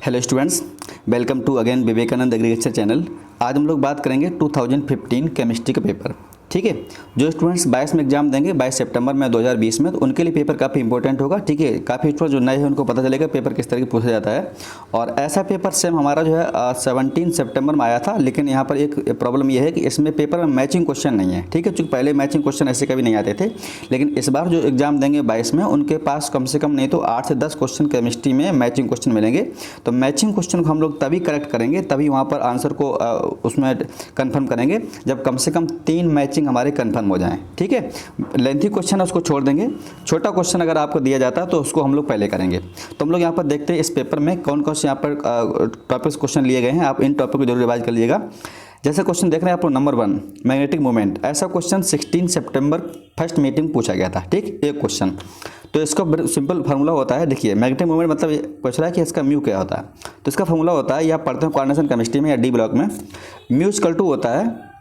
Hello students, welcome to again Vivekananda agriculture channel. आज हम लोग बात करेंगे 2015 केमिस्ट्री का पेपर। ठीक है, जो स्टूडेंट्स 22 में एग्जाम देंगे 22 सितंबर में 2020 में, तो उनके लिए पेपर काफ़ी इंपॉर्टेंट होगा। ठीक है, काफ़ी स्टूडेंट जो नए हैं उनको पता चलेगा पेपर किस तरह की पूछा जाता है। और ऐसा पेपर सेम हमारा जो है 17 सितंबर में आया था, लेकिन यहाँ पर एक प्रॉब्लम यह है कि इसमें पेपर में मैचिंग क्वेश्चन नहीं है। ठीक है, चूँकि पहले मैचिंग क्वेश्चन ऐसे कभी नहीं आते थे, लेकिन इस बार जो एग्जाम देंगे 22 में उनके पास कम से कम नहीं तो 8 से 10 क्वेश्चन केमिस्ट्री में मैचिंग क्वेश्चन मिलेंगे। तो मैचिंग क्वेश्चन को हम लोग तभी करेक्ट करेंगे, तभी वहाँ पर आंसर को उसमें कन्फर्म करेंगे जब कम से कम 3 मैचिंग हमारे कन्फर्म हो जाएं। ठीक है, लेंथी क्वेश्चन है उसको छोड़ देंगे। छोटा क्वेश्चन अगर आपको दिया जाता है तो उसको हम लोग पहले करेंगे। तो हम लोग यहाँ पर देखते हैं इस पेपर में कौन कौन से यहाँ पर टॉपिक्स क्वेश्चन लिए गए हैं। आप इन टॉपिक को जरूर रिवाइज कर लीजिएगा। जैसे क्वेश्चन देख रहे हैं आप नंबर 1 मैग्नेटिक मोमेंट, ऐसा क्वेश्चन 16 सितंबर फर्स्ट मीटिंग पूछा गया था। ठीक, एक क्वेश्चन। तो इसका सिंपल फार्मूला होता है, देखिए मैग्नेटिक मोमेंट मतलब ये पूछ रहा है कि इसका म्यू क्या होता है। तो इसका फार्मूला होता है, ये आप पढ़ते हैं कोऑर्डिनेशन केमिस्ट्री में या डी ब्लॉक में। म्यू इक्वल टू होता है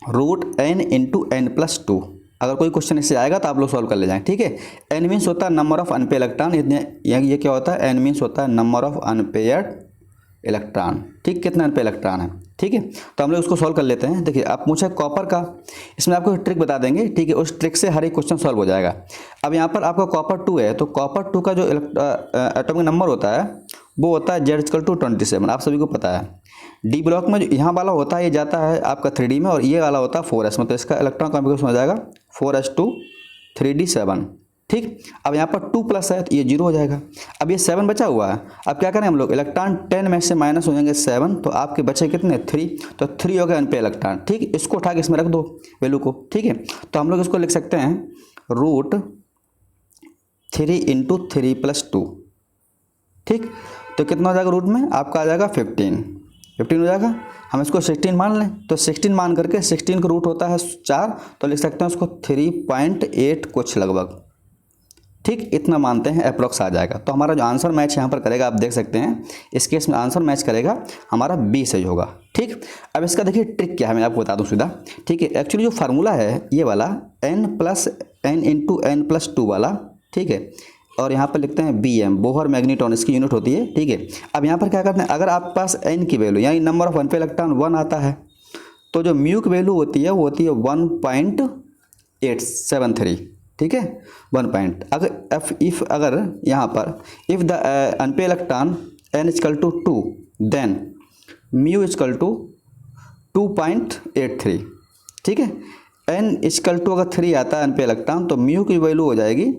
√n × n+2। अगर कोई क्वेश्चन इससे आएगा तो आप लोग सॉल्व कर ले जाएं। ठीक है, n मीन्स होता है नंबर ऑफ अनपेयर्ड इलेक्ट्रॉन, ये क्या होता है, n मीन्स होता है नंबर ऑफ अनपेयर्ड इलेक्ट्रॉन। ठीक, कितना अनपेयर्ड इलेक्ट्रॉन है। ठीक है, तो हम लोग उसको सॉल्व कर लेते हैं। देखिए आप पूछे कॉपर का, इसमें आपको ट्रिक बता देंगे। ठीक है, उस ट्रिक से हर एक क्वेश्चन सॉल्व हो जाएगा। अब यहाँ पर आपका कॉपर 2 है, तो कॉपर 2 का जो एटॉमिक नंबर होता है वो होता है Z = 27, आप सभी को पता है। डी ब्लॉक में जो यहाँ वाला होता है ये जाता है आपका 3D में, और ये वाला होता है 4s में, तो इसका इलेक्ट्रॉन कॉन्फिगरेशन हो जाएगा 4s2 3d7। ठीक, अब यहाँ पर 2+ है तो ये 0 हो जाएगा। अब ये 7 बचा हुआ है, अब क्या करें हम लोग, इलेक्ट्रॉन 10 में से माइनस हो जाएंगे 7, तो आपके बचे कितने 3, तो 3 हो गए अनपेयर्ड इलेक्ट्रॉन। ठीक, इसको उठा के इसमें रख दो वैल्यू को। ठीक है, तो हम लोग इसको लिख सकते हैं √3 × 3+2। ठीक, तो कितना हो जाएगा रूट में आपका आ जाएगा 15 हो जाएगा। हम इसको 16 मान लें, तो 16 मान करके 16 का रूट होता है 4, तो लिख सकते हैं उसको 3.8 कुछ लगभग। ठीक, इतना मानते हैं अप्रोक्स आ जाएगा। तो हमारा जो आंसर मैच यहाँ पर करेगा, आप देख सकते हैं इस केस में आंसर मैच करेगा हमारा बी सही होगा। ठीक, अब इसका देखिए ट्रिक क्या है, मैं आपको बता दूँ सीधा। ठीक है, एक्चुअली जो फार्मूला है ये वाला n × n+2 वाला। ठीक है, और यहाँ पर लिखते हैं Bm, बोहर मैग्नेटॉन इसकी यूनिट होती है। ठीक है, अब यहाँ पर क्या करते हैं, अगर आपके पास n की वैल्यू यानी नंबर ऑफ अनपेयर्ड इलेक्ट्रॉन 1 आता है, तो जो म्यू की वैल्यू होती है वो होती है 1.873। ठीक है, 1 पॉइंट। अगर यहाँ पर if the unpaired electron n = 2 then mu = 2.83। ठीक है, n = अगर 3 आता है अनपेयर्ड इलेक्ट्रॉन, तो म्यू की वैल्यू हो जाएगी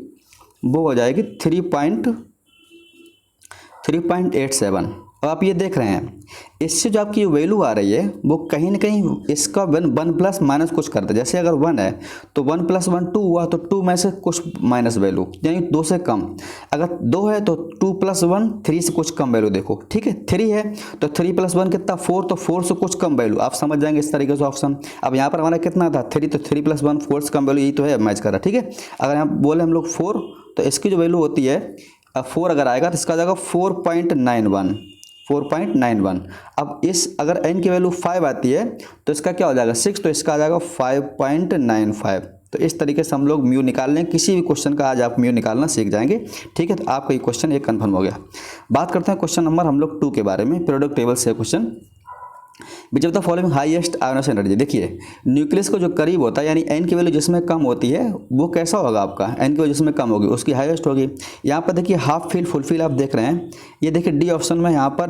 3.87। अब आप ये देख रहे हैं, इससे जो आपकी वैल्यू आ रही है वो कहीं ना कहीं इसका 1 प्लस माइनस कुछ करता है। जैसे अगर 1 है तो 1 + 1 2 हुआ, तो 2 में से कुछ माइनस वैल्यू यानी 2 से कम। अगर 2 है तो 2 + 1 3 से कुछ कम वैल्यू देखो। ठीक है, 3 है तो 3 + 1 कितना 4, तो 4 से कुछ कम वैल्यू। आप समझ जाएंगे इस तरीके से ऑप्शन। अब यहाँ पर हमारा कितना था 3, तो 3 + 1 4 से कम वैल्यू, यही तो है मैच कर रहा है। ठीक है, अगर यहाँ बोले हम लोग 4, तो इसकी जो वैल्यू होती है 4 अगर आएगा तो इसका जाएगा 4.91। अब इस अगर n की वैल्यू 5 आती है तो इसका क्या हो जाएगा 6, तो इसका आ जाएगा 5.95। तो इस तरीके से हम लोग म्यू निकाल लें। किसी भी क्वेश्चन का आज आप म्यू निकालना सीख जाएंगे। ठीक है, तो आपका ये क्वेश्चन एक कन्फर्म हो गया। बात करते हैं क्वेश्चन नंबर हम लोग 2 के बारे में। पीरियोडिक टेबल से question, which of the following highest ionization energy. देखिए न्यूक्लियस को जो करीब होता है यानी n की वैल्यू जिसमें कम होती है वो कैसा होगा आपका, n की वैल्यू जिसमें कम होगी उसकी हाईएस्ट होगी। यहाँ पर देखिए हाफ फील्ड फुल फील्ड आप देख रहे हैं, ये देखिए डी ऑप्शन में यहाँ पर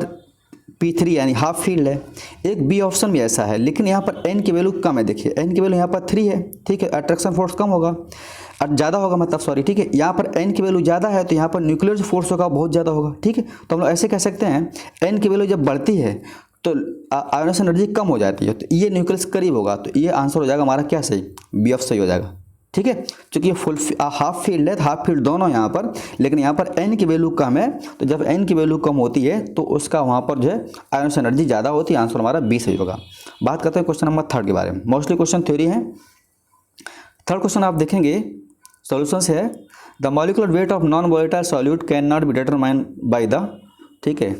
P3 यानी हाफ फील्ड है। एक बी ऑप्शन भी ऐसा है, लेकिन यहाँ पर n की वैल्यू कम है। देखिए n की वैल्यू यहाँ पर 3 है। ठीक है, अट्रैक्शन फोर्स कम होगा और ज़्यादा होगा, मतलब सॉरी। ठीक है, यहाँ पर n की वैल्यू ज़्यादा है तो यहाँ पर न्यूक्लियर जो फोर्स होगा बहुत ज़्यादा होगा। ठीक है, तो हम लोग ऐसे कह सकते हैं n की वैल्यू जब बढ़ती है तो आयोनाइजेशन एनर्जी कम हो जाती है, तो ये न्यूक्लियस करीब होगा, तो ये आंसर हो जाएगा हमारा क्या सही, बी ऑफ सही हो जाएगा। ठीक है, क्योंकि ये फुल हाफ फील्ड है, हाफ फील्ड दोनों यहाँ पर, लेकिन यहाँ पर n की वैल्यू कम है, तो जब n की वैल्यू कम होती है तो उसका वहाँ पर जो है आयोनाइजेशन एनर्जी ज़्यादा होती है। आंसर हमारा बी सही होगा। बात करते हैं क्वेश्चन नंबर 3 के बारे में। मोस्टली क्वेश्चन थ्योरी है। थर्ड क्वेश्चन आप देखेंगे सॉल्यूशन है, the molecular weight of non volatile solute can not be determined by the. ठीक है,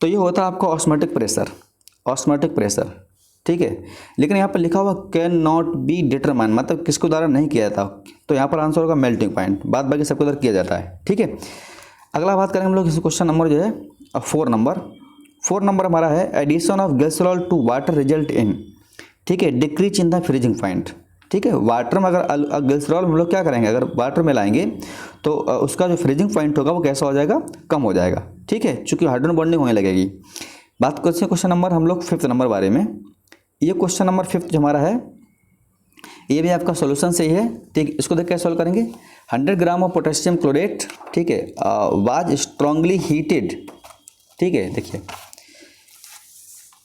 तो ये होता है आपका ऑस्मोटिक प्रेशर। ठीक है, लेकिन यहाँ पर लिखा हुआ कैन नॉट बी डिटरमाइन, मतलब किसको द्वारा नहीं किया जाता, तो यहाँ पर आंसर होगा मेल्टिंग पॉइंट। बात बाकी सबके द्वारा किया जाता है। ठीक है, अगला बात करेंगे हम लोग इस क्वेश्चन नंबर जो है फोर नंबर हमारा है addition of glycerol to water result in, ठीक है, decrease in the freezing point. ठीक है, वाटर में अगर ग्लिसरॉल हम लोग क्या करेंगे, अगर वाटर में लाएंगे तो उसका जो फ्रीजिंग पॉइंट होगा वो कैसा हो जाएगा, कम हो जाएगा। ठीक है, चूंकि हाइड्रोजन बॉन्डिंग होने लगेगी। बात करते हैं क्वेश्चन नंबर हम लोग 5th नंबर बारे में। ये क्वेश्चन नंबर 5th जो हमारा है ये भी आपका सॉल्यूशन से ही है। ठीक, इसको देख कैसे सॉल्व करेंगे। 100 ग्राम ऑफ पोटेशियम क्लोरेट, ठीक है, वाज स्ट्रांगली हीटेड। ठीक है, देखिए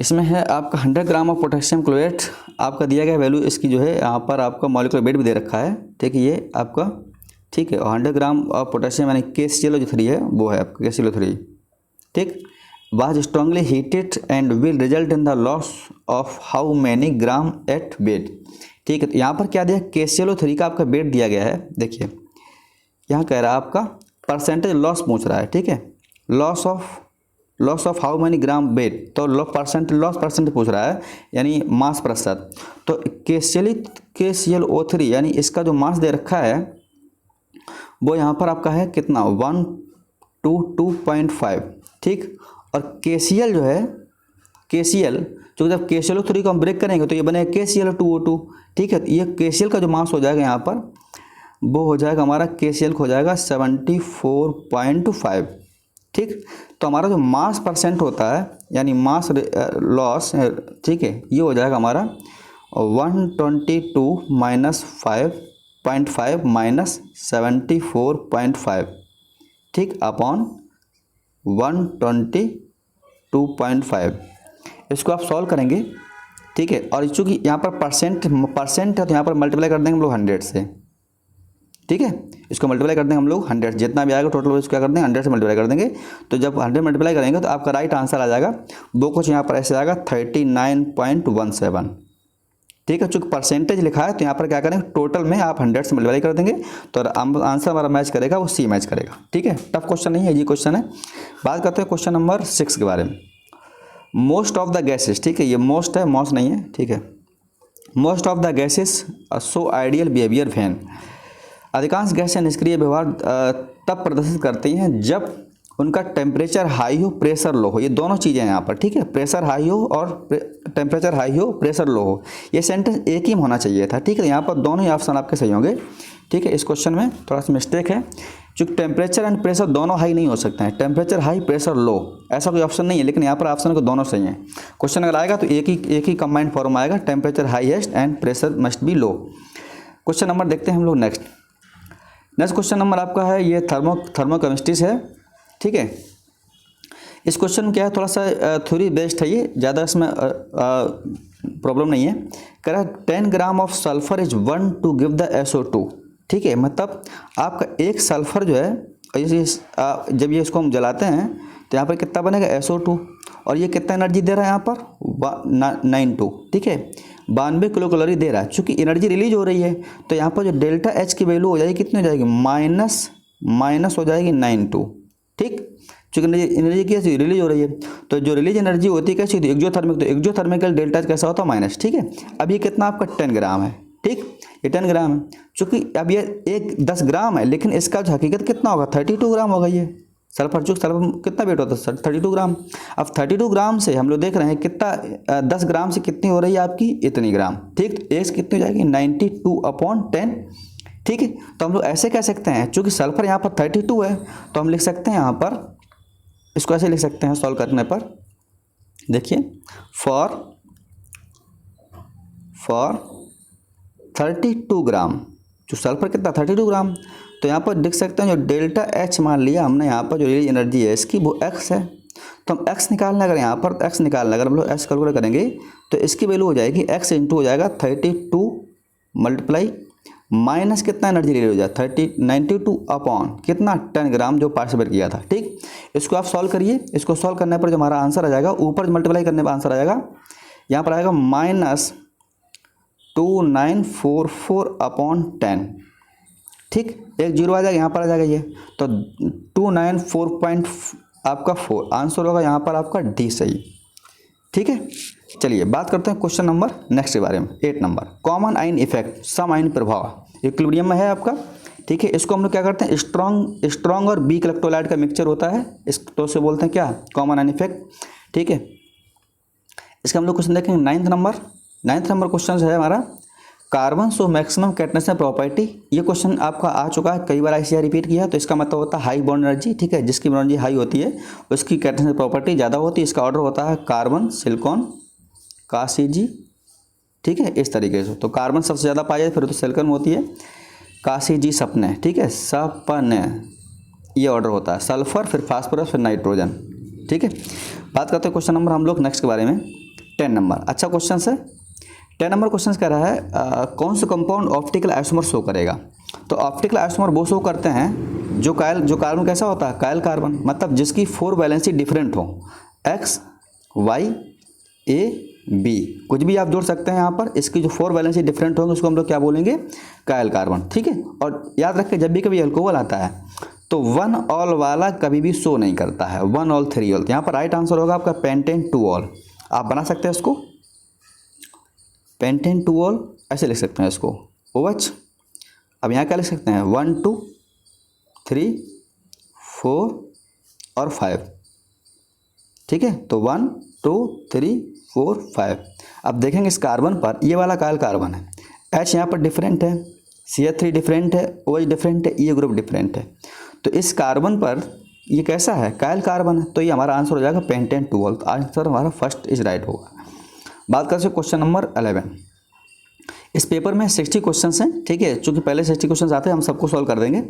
इसमें है आपका 100 ग्राम ऑफ पोटेशियम क्लोरेट, आपका दिया गया वैल्यू इसकी जो है यहाँ पर आपका मॉलिक्यूलर वेट भी दे रखा है। ठीक है, ये आपका ठीक है, 100 ग्राम ऑफ पोटेशियम यानी KClO3 है, वो है आपका KClO3। ठीक, was strongly heated and will result in the loss of how many gram at bed. ठीक है, तो यहाँ पर क्या दिया, KClO3 का आपका वेट दिया गया है। देखिए यहाँ कह रहा है आपका परसेंटेज लॉस पूछ रहा है। ठीक है, loss of how many gram weight, तो लॉस परसेंट पूछ रहा है यानी मास प्रतिशत। तो KClO3 यानी इसका जो मास दे रखा है वो यहाँ पर आपका है कितना, 122.5। ठीक, और KCl जो है, KCl जो जब KClO3 को हम ब्रेक करेंगे तो ये बनेगा KCl2O2। ठीक है, तो ये KCl का जो मास हो जाएगा यहाँ पर वो हो जाएगा हमारा, KCl हो जाएगा 74.5। ठीक, तो हमारा जो मास परसेंट होता है यानी मास लॉस, ठीक है, ये हो जाएगा हमारा 122 माइनस 5.5 माइनस 74.5, ठीक, अपॉन 122.5। इसको आप सॉल्व करेंगे। ठीक है, और चूँकि यहाँ पर परसेंट है तो यहाँ पर मल्टीप्लाई कर देंगे हम लोग 100 से। ठीक है, इसको मल्टीप्लाई कर देंगे हम लोग 100, जितना भी आएगा टोटल इसको क्या कर देंगे 100 से मल्टीप्लाई कर देंगे। तो जब 100 मल्टीप्लाई करेंगे तो आपका राइट आंसर आ जाएगा वो कुछ यहाँ पर ऐसे आएगा 39.17। ठीक है, चूँकि परसेंटेज लिखा है तो यहाँ पर क्या करेंगे, टोटल में आप 100 से मल्टीप्लाई कर देंगे तो आंसर हमारा मैच करेगा, वो सी मैच करेगा। ठीक है, टफ क्वेश्चन नहीं है, ये क्वेश्चन है। बात करते हैं क्वेश्चन नंबर 6 के बारे में। मोस्ट ऑफ द गैसेस, ठीक है, ये मोस्ट है, मॉस नहीं है। ठीक है, most of the gases so ideal behaviour when, अधिकांश गैसें निष्क्रिय व्यवहार तब प्रदर्शित करती हैं जब उनका टेम्परेचर हाई हो, प्रेशर लो हो। ये दोनों चीज़ें हैं यहाँ पर। ठीक है, प्रेशर हाई हो और टेम्परेचर हाई हो, प्रेशर लो हो। ये सेंटेंस एक ही होना चाहिए था। ठीक है, यहाँ पर दोनों ही ऑप्शन आपके सही होंगे। ठीक है, इस क्वेश्चन में थोड़ा सा मिस्टेक है, क्योंकि टेम्परेचर एंड प्रेशर दोनों हाई नहीं हो सकते हैं। टेम्परेचर हाई, प्रेशर लो, ऐसा कोई ऑप्शन नहीं है, लेकिन यहाँ पर ऑप्शन को दोनों सही हैं। क्वेश्चन अगर आएगा तो एक ही कंबाइंड फॉर्म आएगा, temperature highest and pressure must be low. Question number देखते हैं हम लोग नेक्स्ट क्वेश्चन नंबर आपका है ये थर्मोकेमिस्ट्री से है। ठीक है, इस क्वेश्चन में क्या है, थोड़ा सा थ्योरी बेस्ड है, ये ज़्यादा इसमें प्रॉब्लम नहीं है। कह रहा है 10 gram of sulphur is 1 to give the SO2। ठीक है, मतलब आपका एक सल्फर जो है जब ये इसको हम जलाते हैं तो यहाँ पर कितना बनेगा SO2, और ये कितना एनर्जी दे रहा है यहाँ पर 92। ठीक है, 92 किलो कैलोरी दे रहा है। चूँकि एनर्जी रिलीज हो रही है तो यहाँ पर जो डेल्टा H की वैल्यू हो जाएगी, कितनी हो जाएगी, माइनस हो जाएगी 92। ठीक, चूँकि एनर्जी कैसी रिलीज हो रही है, तो जो रिलीज एनर्जी होती है कैसी होती है, एक्जोथर्मिक, तो एक्जोथर्मिकल डेल्टा H कैसा होता है माइनस। ठीक है, अब ये कितना आपका 10 ग्राम है। ठीक, ये 10 ग्राम है, चूँकि अब ये 10 ग्राम है, लेकिन इसका जो हकीकत कितना होगा, 32 ग्राम होगा। ये सल्फर कितना वेट होता है, 32 ग्राम। अब 32 ग्राम से हम लोग देख रहे हैं कितना, 10 ग्राम से कितनी हो रही है आपकी, इतनी ग्राम। ठीक, तो एज कितनी हो जाएगी 92/10। ठीक है, तो हम लोग ऐसे कह सकते हैं, चूँकि सल्फर यहाँ पर 32 है तो हम लिख सकते हैं यहाँ पर, इसको ऐसे लिख सकते हैं सॉल्व करने पर। देखिए, फॉर 32 ग्राम, जो सल्फर कितना 32 ग्राम, तो यहाँ पर देख सकते हैं जो डेल्टा H मान लिया हमने, यहाँ पर जो रिलीज एनर्जी है इसकी वो X है। तो हम X निकालना, अगर यहाँ पर X निकालना, अगर हम लोग X कैलकुलेट करेंगे तो इसकी वैल्यू हो जाएगी X इंटू हो जाएगा 32 मल्टीप्लाई माइनस कितना एनर्जी रिलीज हो जाए 92 अपॉन कितना 10 ग्राम जो पार्टिसिपेट किया था। ठीक, इसको आप सॉल्व करिए। इसको सॉल्व करने पर जो हमारा आंसर आ जाएगा, ऊपर मल्टीप्लाई करने पर आंसर आ जाएगा, यहाँ पर आएगा -2944/10। ठीक, एक जीरो आ जाएगा, यहाँ पर आ जाएगा ये, तो 294 आपका 4 आंसर होगा यहाँ पर आपका डी सही। ठीक है, चलिए बात करते हैं क्वेश्चन नंबर नेक्स्ट के बारे में। 8 नंबर, कॉमन आयन इफेक्ट, सम आयन प्रभाव, इक्विलिब्रियम में है आपका। ठीक है। इसको हम लोग क्या करते हैं, स्ट्रॉन्ग और वीक इलेक्ट्रोलाइट का मिक्सचर होता है, इसको से बोलते हैं क्या, कॉमन आयन इफेक्ट। ठीक है, इसका हम लोग क्वेश्चन देखेंगे 9th नंबर क्वेश्चन है हमारा, carbon so maximum catenation property. ये क्वेश्चन आपका आ चुका है, कई बार ऐसे रिपीट किया, तो इसका मतलब होता है हाई बॉन्ड एनर्जी। ठीक है, जिसकी बॉन्ड एनर्जी हाई होती है उसकी कैटनेशन प्रॉपर्टी ज़्यादा होती है। इसका ऑर्डर होता है कार्बन, सिलिकॉन, कासीजी। ठीक है, इस तरीके से। तो कार्बन सबसे ज़्यादा पाई जाए, फिर तो सिलिकॉन होती है, कासीजी सपने। ठीक है, सपने, ये ऑर्डर होता है, सल्फर, फिर फास्फोरस, फिर नाइट्रोजन। ठीक है, बात करते हैं क्वेश्चन नंबर हम लोग नेक्स्ट के बारे में, 10 नंबर। अच्छा क्वेश्चन है, 10 नंबर क्वेश्चन कह रहा है कौन सा कंपाउंड ऑप्टिकल आइसोमर शो करेगा। तो ऑप्टिकल आइसोमर वो शो करते हैं जो कार्बन कैसा होता है, कायल कार्बन, मतलब जिसकी 4 वैलेंसी डिफरेंट हो, X, Y, A, B, कुछ भी आप जोड़ सकते हैं यहाँ पर। इसकी जो 4 वैलेंसी डिफरेंट होंगे उसको हम लोग क्या बोलेंगे, कायल कार्बन। ठीक है, और याद रखें जब भी कभी अल्कोहल आता है तो 1 ऑल वाला कभी भी शो नहीं करता है, 1 ऑल 3 ऑल। यहाँ पर राइट आंसर होगा आपका पेंटेन 2 ऑल। आप बना सकते हैं इसको पेंटेन 2 ऑल, ऐसे लिख सकते हैं इसको OH। अब यहाँ क्या लिख सकते हैं, 1 2 3 4 और 5। ठीक है, तो 1 2 3 4 5। अब देखेंगे इस कार्बन पर, ये वाला कायल कार्बन है, H यहाँ पर डिफरेंट है, CH3 डिफरेंट है, OH डिफरेंट है, ये ग्रुप डिफरेंट है। तो इस कार्बन पर ये कैसा है, कायल कार्बन है, तो ये हमारा आंसर हो जाएगा पेंटेन 2 ऑल। तो आंसर हमारा फर्स्ट इज राइट होगा। बात करते हैं क्वेश्चन नंबर 11। इस पेपर में 60 क्वेश्चंस हैं। ठीक है, चूंकि पहले 60 क्वेश्चंस आते हैं, हम सबको सॉल्व कर देंगे।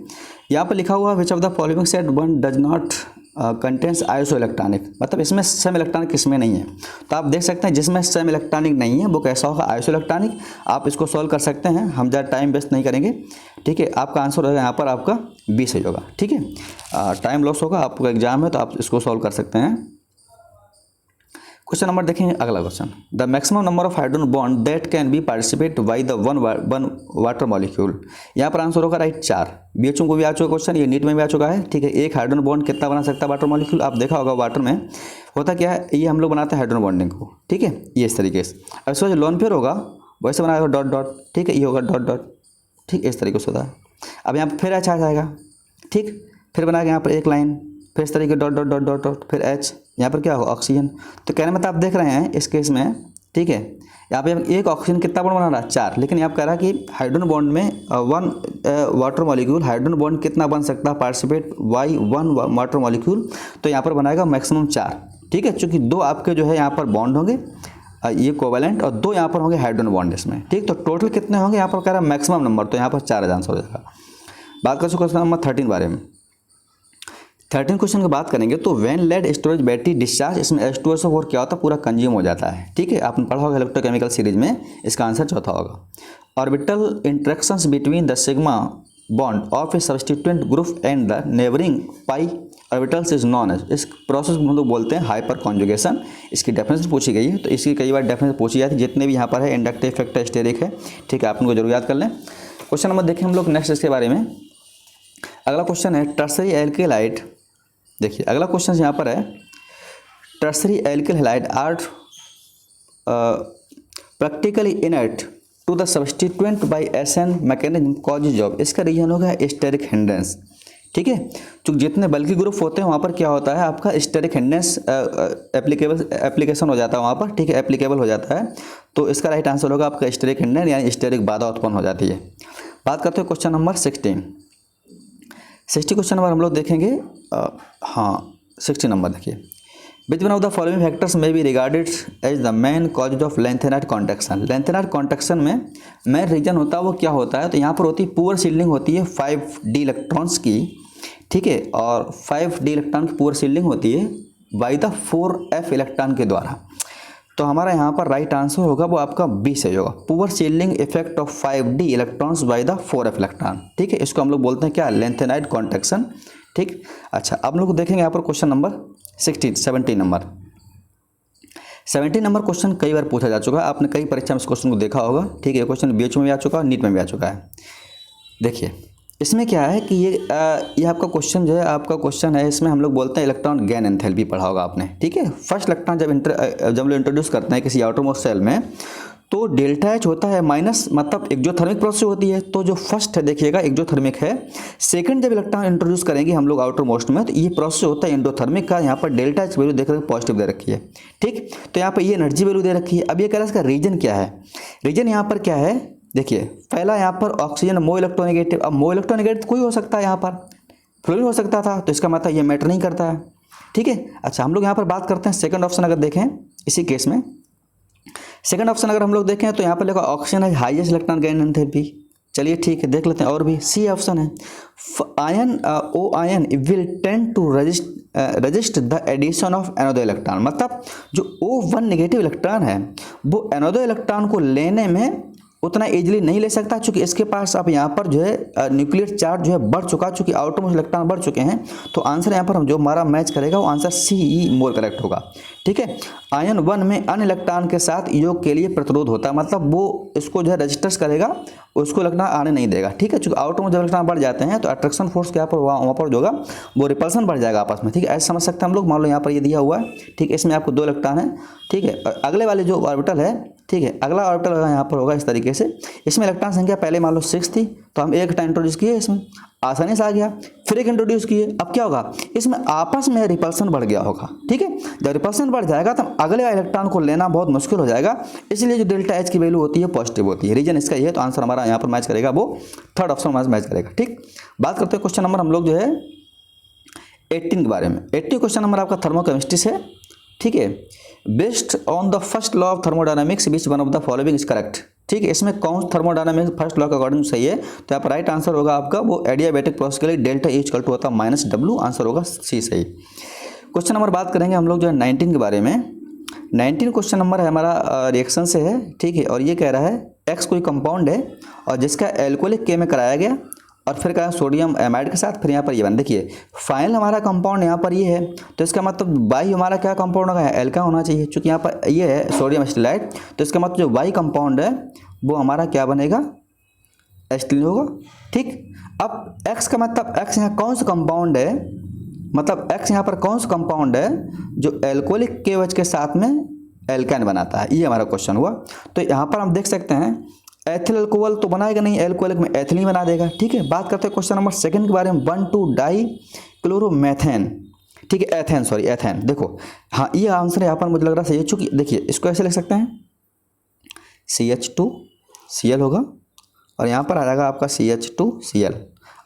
यहाँ पर लिखा हुआ विच of the following set one does not contains iso electronic, मतलब इसमें सेम इलेक्ट्रॉनिक किसमें नहीं है। तो आप देख सकते हैं जिसमें सेम इलेक्ट्रॉनिक नहीं है वो कैसा होगा, आइसो इलेक्ट्रॉनिक। आप इसको सॉल्व कर सकते हैं, हम ज़्यादा टाइम वेस्ट नहीं करेंगे। ठीक है, आपका आंसर होगा यहाँ पर आपका 20 होगा। ठीक है, टाइम लॉस होगा, आपका एग्जाम है तो आप इसको सॉल्व कर सकते हैं। क्वेश्चन नंबर देखेंगे, अगला question, the maximum number of hydrogen bond that can be participate by the one water molecule. यहाँ पर आंसर होगा राइट 4। BHU को भी आ चुका क्वेश्चन, ये नीट में भी आ चुका है। ठीक है, एक हाइड्रोजन बॉन्ड कितना बना सकता है वाटर मॉलिक्यूल। आप देखा होगा वाटर में होता क्या है, ये हम लोग बनाते हैं हाइड्रोजन बॉन्डिंग को। ठीक है, ये इस तरीके से। अब इसका जो लोन पेयर होगा वैसे बनाएगा डॉट डॉट। ठीक है, ये होगा डॉट डॉट। ठीक, इस तरीके से होता है। अब यहाँ पर फिर H आ जाएगा। ठीक, फिर बनाएगा यहाँ पर एक लाइन, फिर इस तरीके dot dot dot dot dot, फिर H, यहाँ पर क्या होगा ऑक्सीजन। तो कहने मतलब आप देख रहे हैं इस केस में, ठीक है, यहाँ पे एक ऑक्सीजन कितना बॉन्ड बना रहा है, 4। लेकिन यहाँ पर कह रहा है कि हाइड्रोजन बॉन्ड में one water molecule hydrogen bond कितना बन सकता है, participate by one water molecule. तो यहाँ पर बनाएगा मैक्सिमम 4। ठीक है, चूँकि 2 आपके जो है यहाँ पर बॉन्ड होंगे, ये कोवेलेंट, और 2 यहाँ पर होंगे हाइड्रोजन बॉन्ड इसमें। ठीक, तो टोटल कितने होंगे, यहाँ पर कह रहा है मैक्सिमम नंबर, तो यहाँ पर 4 आंसर हो जाएगा। बात कर क्वेश्चन नंबर 13 बारे में। 13 क्वेश्चन की बात करेंगे तो when lead storage battery discharge, इसमें H2SO4 क्या होता है, पूरा कंज्यूम हो जाता है। ठीक है, आपने पढ़ा होगा इलेक्ट्रोकेमिकल सीरीज में, इसका आंसर चौथा होगा। Orbital interactions between the sigma bond of a substituent group and the neighbouring pi orbitals is known as, इस प्रोसेस को हम लोग बोलते हैं हाइपर कॉन्जुगेशन। इसकी डेफिनेशन पूछी गई है, तो इसकी कई बार डेफिनेशन पूछी जाती है, जितने भी यहाँ पर है इंडक्टिव इफेक्ट है, स्टेरिक है। ठीक है, आप उनको जरूर याद कर लें। क्वेश्चन नंबर देखें हम लोग नेक्स्ट इसके बारे में। अगला क्वेश्चन है टर्सरी एल्केलाइड। देखिए अगला क्वेश्चन यहाँ पर है, tertiary alkyl halide are practically inert to the substituent by SN mechanism causes of, इसका रीजन होगा स्टेरिक हिंड्रेंस। ठीक है, चूँकि जितने बल्कि ग्रुप होते हैं वहाँ पर क्या होता है आपका स्टेरिक हिंड्रेंस एप्लीकेशन हो जाता है वहाँ पर। ठीक है, एप्लीकेबल हो जाता है, तो इसका राइट आंसर होगा आपका स्टेरिक हिंड्रेंस, यानी स्टेरिक बाधा उत्पन्न हो जाती है। बात करते हैं क्वेश्चन नंबर 16। 60 क्वेश्चन नंबर हम लोग देखेंगे। 60 नंबर देखिए, which one of the following factors में be regarded as the main cause of lanthanide contraction. Lanthanide contraction में मेन रीजन होता है वो क्या होता है, तो यहाँ पर होती है पुअर शील्डिंग होती है 5d इलेक्ट्रॉन्स की। ठीक है, और 5d इलेक्ट्रॉन की पुअर शील्डिंग होती है बाई द 4f इलेक्ट्रॉन के द्वारा। तो हमारा यहाँ पर राइट आंसर होगा वो आपका बी सही होगा, poor shielding effect of 5d electrons by the 4f electron. ठीक है, इसको हम लोग बोलते हैं क्या, लेंथेनाइट कॉन्ट्रैक्शन। ठीक, अच्छा अब लोग देखेंगे यहाँ पर question number 17 number. 17 number question कई बार पूछा जा चुका है, आपने कई परीक्षा में इस क्वेश्चन को देखा होगा। ठीक है, क्वेश्चन BHU में भी आ चुका है, नीट में भी आ चुका है। देखिए इसमें क्या है कि ये आपका क्वेश्चन जो है, आपका क्वेश्चन है, इसमें हम लोग बोलते हैं इलेक्ट्रॉन गेन एंथैल्पी पढ़ा होगा आपने। ठीक है, फर्स्ट इलेक्ट्रॉन जब लोग इंट्रोड्यूस करते हैं किसी आउटरमोस्ट सेल में, तो डेल्टा एच होता है माइनस, मतलब एक्जोथर्मिक प्रोसेस होती है। तो जो फर्स्ट है देखिएगा एक्जोथर्मिक है, सेकंड जब इलेक्ट्रॉन इंट्रोड्यूस करेंगे हम लोग आउटर मोस्ट में, तो ये प्रोसेस होता है एंडोथर्मिक का। यहाँ पर डेल्टा एच वैल्यू देख रहे हैं पॉजिटिव दे रखी है, ठीक। तो यहाँ पर ये एनर्जी वैल्यू दे रखी है। अब ये कह रहा है इसका रीजन क्या है। रीजन यहाँ पर क्या है, देखिए पहला यहाँ पर ऑक्सीजन मो इलेक्ट्रोनेगेटिव। अब मो इलेक्ट्रोनेगेटिव कोई हो सकता है, यहाँ पर फ्लोरीन हो सकता था, तो इसका मतलब ये मैटर नहीं करता है, ठीक है। अच्छा, हम लोग यहाँ पर बात करते हैं सेकंड ऑप्शन अगर देखें इसी केस में, सेकंड ऑप्शन अगर हम लोग देखें तो यहाँ पर लिखा ऑक्सीजन है हाईएस्ट इलेक्ट्रॉन गेन एंथैल्पी। चलिए ठीक है, देख लेते हैं। और भी सी ऑप्शन है ion O ion will tend to resist the addition of another electron. मतलब जो O1 नेगेटिव इलेक्ट्रॉन है वो एनोडो इलेक्ट्रॉन को लेने में उतना इजीली नहीं ले सकता, क्योंकि इसके पास अब यहाँ पर जो है न्यूक्लियर चार्ज जो है बढ़ चुका, चूँकि आउटर मोस्ट इलेक्ट्रॉन बढ़ चुके हैं। तो आंसर यहाँ पर हम जो हमारा मैच करेगा वो आंसर सी मोर करेक्ट होगा, ठीक है। आयन 1 में अन्य इलेक्ट्रॉन के साथ योग के लिए प्रतिरोध होता है, मतलब वो इसको जो है रजिस्टर्स करेगा, उसको इलेक्ट्रॉन आने नहीं देगा, ठीक है। चूँकि आउटर में जब इलेक्ट्रॉन बढ़ जाते हैं तो अट्रैक्शन फोर्स क्या पर वहाँ पर जो होगा वो रिपल्सन बढ़ जाएगा आपस में, ठीक है। ऐसे समझ सकते हैं हम लोग। मान लो यहाँ पर ये दिया हुआ है, ठीक है, इसमें आपको 2 इलेक्ट्रॉन है, ठीक है। और अगले वाले जो ऑर्बिटल है, ठीक है, अगला ऑर्बिटल यहाँ पर होगा इस तरीके से। इसमें इलेक्ट्रॉन संख्या पहले मान लो 6 थी, तो हम एक इंट्रोड्यूस किए, इसमें आसानी से आ गया। फिर एक इंट्रोड्यूस किए, अब क्या होगा, इसमें आपस में रिपल्सन बढ़ गया होगा, ठीक है। जब रिपल्सन बढ़ जाएगा तो अगले इलेक्ट्रॉन को लेना बहुत मुश्किल हो जाएगा, इसलिए जो डेल्टा एच की वैल्यू होती है पॉजिटिव होती है। रीजन इसका ये है, तो आंसर हमारा यहाँ पर मैच करेगा वो थर्ड ऑप्शन हमारा मैच करेगा, ठीक। बात करते हैं क्वेश्चन नंबर हम लोग जो है 18 के बारे में। 80 क्वेश्चन नंबर आपका थर्मोकेमिस्ट्री से, ठीक है। Based on the first law of thermodynamics which one of the following is correct, ठीक है। इसमें कौन थर्मोडायनामिक्स फर्स्ट लॉ के अकॉर्डिंग सही है, तो यहाँ पर राइट आंसर होगा आपका वो एडियाबैटिक प्रोसेस के लिए डेल्टा E इक्वल टू होता है -W, आंसर होगा सी सही। क्वेश्चन नंबर बात करेंगे हम लोग जो है 19 के बारे में। 19 क्वेश्चन नंबर है हमारा रिएक्शन से है, ठीक है। और ये कह रहा है एक्स कोई कंपाउंड है और जिसका एल्कोहलिक के में कराया गया और फिर कहा सोडियम एमाइड के साथ, फिर यहाँ पर ये बन, देखिए फाइनल हमारा कंपाउंड यहाँ पर ये है, तो इसका मतलब वाई हमारा क्या कंपाउंड होगा, एल्का होना चाहिए। चूँकि यहाँ पर ये है सोडियम एसिटाइड, तो इसका मतलब जो वाई कंपाउंड है वो हमारा क्या बनेगा, एसिटिलीन होगा, ठीक। अब एक्स का मतलब एक्स यहाँ कौन सा कंपाउंड है, मतलब एक्स यहाँ पर कौन सा कंपाउंड है जो एल्कोहलिक KOH के साथ में एल्काइन बनाता है, ये हमारा क्वेश्चन हुआ। तो यहाँ पर हम देख सकते हैं एथिल अल्कोहल तो बनाएगा नहीं, एल्कोहलिक में एथिलीन बना देगा, ठीक है। बात करते हैं क्वेश्चन नंबर 2 के बारे में, 1,2-डाई क्लोरोमेथेन, ठीक है, एथेन, सॉरी एथेन। देखो हाँ, ये आंसर यहाँ पर मुझे लग रहा है सही है, चूँकि देखिए इसको ऐसे लिख सकते हैं CH2Cl होगा और यहाँ पर आ जाएगा आपका CH2Cl।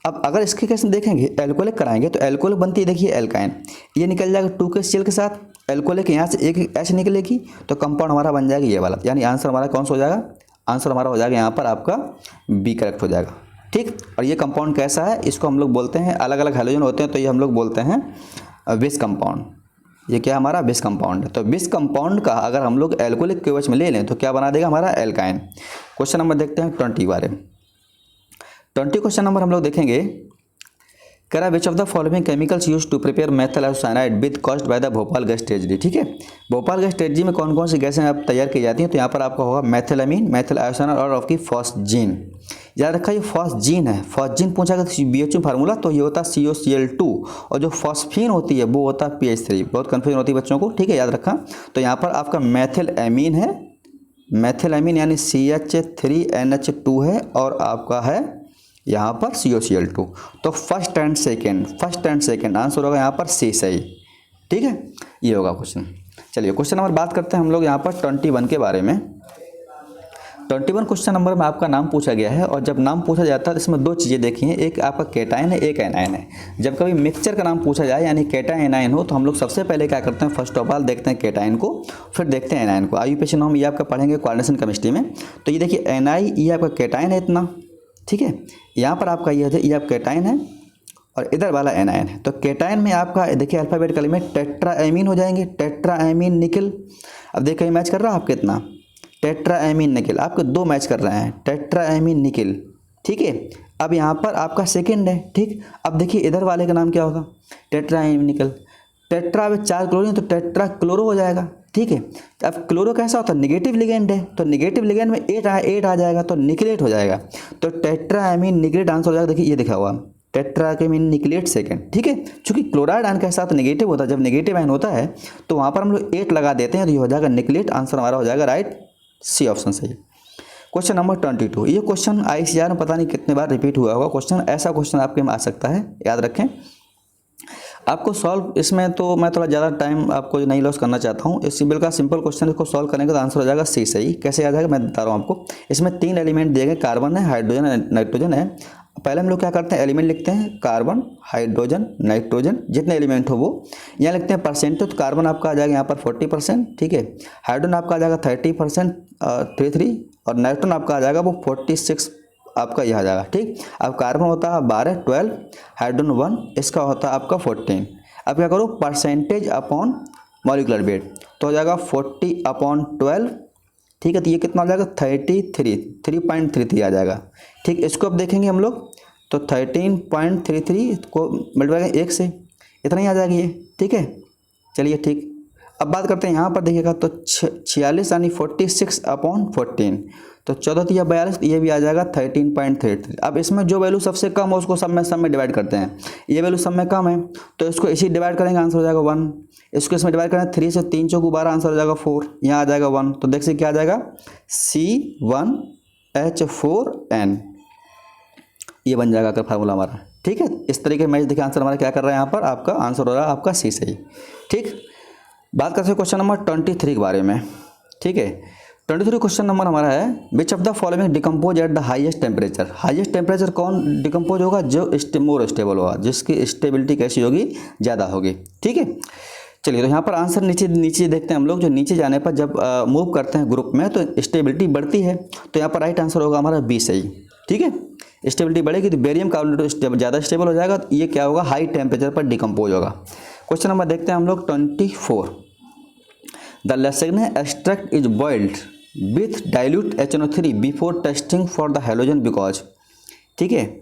अब अगर इसके केस में देखेंगे एल्कोहलिक कराएंगे तो एल्कोहलिक बनती है, देखिए एल्काइन, ये निकल जाएगा 2 के Cl के साथ, एल्कोहलिक यहाँ से एक H निकलेगी, तो कंपाउंड हमारा बन जाएगा ये वाला, यानी आंसर हमारा कौन सा हो जाएगा, आंसर हमारा हो जाएगा यहाँ पर आपका बी करेक्ट हो जाएगा, ठीक। और ये कंपाउंड कैसा है, इसको हम लोग बोलते हैं, अलग अलग हैलोजन होते हैं तो ये हम लोग बोलते हैं विस कंपाउंड। ये क्या हमारा विस कंपाउंड है। तो विस कंपाउंड का अगर हम लोग एल्कोहलिक KOH में ले लें तो क्या बना देगा हमारा एल्काइन। क्वेश्चन नंबर देखते हैं 20 बारे में। 20 क्वेश्चन नंबर हम लोग देखेंगे, कह रहा which of the following chemicals use to prepare methyl isocyanide with caused by the Bhopal gas tragedy, ठीक है। भोपाल गैस ट्रेजेडी में कौन कौन सी गैसें आप तैयार की जाती हैं, तो यहाँ पर आपका होगा मेथिलामीन, मेथिल आयोसाइनाइड और आपकी फॉस्जीन। याद रखा ये फॉस्जीन है, फॉस्जीन पूछा गया BHO फार्मूला तो ये होता है COCl2 और जो फॉस्फीन होती है वो होता है PH3। बहुत कन्फ्यूजन होती है बच्चों को, ठीक है, याद रखा। तो यहाँ पर आपका मेथिलामीन है, मेथिलामीन यानी CH3NH2 है और आपका है यहाँ पर COCl2। तो फर्स्ट एंड सेकेंड आंसर होगा यहाँ पर सी सही, ठीक है, ये होगा क्वेश्चन। चलिए क्वेश्चन नंबर बात करते हैं हम लोग यहाँ पर 21 के बारे में। 21 क्वेश्चन नंबर में आपका नाम पूछा गया है और जब नाम पूछा जाता है तो इसमें 2 चीज़ें देखी हैं, एक आपका कैटायन है, एक एनायन है। जब कभी मिक्सचर का नाम पूछा जाए यानी कैटायन एनायन हो तो हम लोग सबसे पहले क्या करते हैं, फर्स्ट ऑफ ऑल देखते हैं कैटायन को, फिर देखते हैं एनायन को। IUPAC हम ये आपका पढ़ेंगे कोऑर्डिनेशन केमिस्ट्री में। तो ये देखिए NI ये आपका कैटायन है इतना, ठीक है, यहाँ पर आपका ये आप कैटायन है और इधर वाला एनायन है। तो कैटायन में आपका देखिए अल्फाबेटिकली में टेट्राएमीन हो जाएंगे, टेट्राएमीन निकल। अब देखिए मैच कर रहा है आपके इतना, टेट्राएमीन निकल आपके 2 मैच कर रहे हैं, टेट्राएमीन निकल, ठीक है। अब यहाँ पर आपका सेकेंड है, ठीक। अब देखिए इधर वाले का नाम क्या होगा, टेट्राएमीन निकल, टेट्रा में 4 क्लोरीन तो टेट्रा क्लोरो हो जाएगा, ठीक है। अब क्लोरो कैसा होता है, नेगेटिव लिगेंड है, तो नेगेटिव लिगेंड में 8 आ जाएगा तो निकलेट हो जाएगा। तो टेट्राएमीन निकलेट आंसर हो जाएगा, देखिए ये लिखा हुआ टेट्राएमीन निकलेट सेकंड, ठीक है। चूंकि क्लोराइड आयन के साथ नेगेटिव होता है, जब नेगेटिव आयन होता है तो वहाँ पर हम लोग 8 लगा देते हैं तो ये हो जाएगा निकलेट, आंसर हमारा हो जाएगा राइट सी ऑप्शन सही। क्वेश्चन नंबर 22, ये क्वेश्चन ICR में पता नहीं कितने बार रिपीट हुआ होगा क्वेश्चन, ऐसा क्वेश्चन आपके में आ सकता है, याद रखें। आपको सॉल्व इसमें तो मैं थोड़ा ज़्यादा टाइम आपको नहीं लॉस करना चाहता हूँ। इस सिंपल का सिंपल क्वेश्चन इसको सॉल्व करेंगे तो आंसर हो जाएगा सी सही। कैसे आ जाएगा मैं बता रहा हूँ आपको। इसमें 3 एलिमेंट दिए गए, कार्बन है, हाइड्रोजन है, नाइट्रोजन है। पहले हम लोग क्या करते हैं, एलिमेंट लिखते हैं, कार्बन, हाइड्रोजन, नाइट्रोजन, जितने एलिमेंट हो वो यहाँ लिखते हैं परसेंटेज। तो कार्बन आपका आ जाएगा यहाँ पर 40%, ठीक है। हाइड्रोजन आपका आ जाएगा 30%, 33, और नाइट्रोजन आपका आ जाएगा वो 46 आपका यह आ जाएगा, ठीक। अब कार्बन होता है 12, हाइड्रोजन 1, इसका होता है आपका 14। अब क्या करो, परसेंटेज अपॉन मॉलिक्यूलर वेट, तो हो जाएगा 40/12, ठीक है। तो ये कितना हो जाएगा 3.33 आ जाएगा, ठीक। इसको अब देखेंगे हम लोग तो 13.33 को मल्टीप्लाई 1 से इतना ही आ जाएगा ये, ठीक है। चलिए ठीक, अब बात करते हैं यहाँ पर देखिएगा तो 46 यानी 46/14, तो 14 या 42, ये भी आ जाएगा 13.33। अब इसमें जो वैल्यू सबसे कम हो उसको सब में डिवाइड करते हैं। ये वैल्यू सब में कम है तो इसको इसी डिवाइड करेंगे, आंसर हो जाएगा 1। इसको इसमें डिवाइड करें 3 से 3 चौक 12, आंसर हो जाएगा 4, यहाँ आ जाएगा 1। तो देख से क्या आ जाएगा C1H4N, ये बन जाएगा अगर फार्मूला हमारा, ठीक है। इस तरीके मैच देखिए आंसर हमारा क्या कर रहा है, यहाँ पर आपका आंसर हो रहा है आपका सी सही, ठीक। बात करते हैं क्वेश्चन नंबर 23 के बारे में, ठीक है। 23 क्वेश्चन नंबर हमारा है, which of the following decompose at the highest temperature. Highest temperature कौन डिकम्पोज होगा, जो मोर स्टेबल होगा, जिसकी स्टेबिलिटी कैसी होगी, ज़्यादा होगी, ठीक है। चलिए तो यहाँ पर आंसर नीचे देखते हैं हम लोग। जो नीचे जाने पर जब मूव करते हैं ग्रुप में तो स्टेबिलिटी बढ़ती है, तो यहाँ पर राइट आंसर होगा हमारा बी सही, ठीक है। स्टेबिलिटी बढ़ेगी तो बेरियम कार्बोनेट ज़्यादा स्टेबल हो जाएगा, तो ये क्या होगा, हाई टेम्परेचर पर डिकम्पोज होगा। क्वेश्चन नंबर देखते हैं हम लोग 24, the Lassaigne extract is boiled with dilute HNO3 before testing for the halogen because, ठीक है।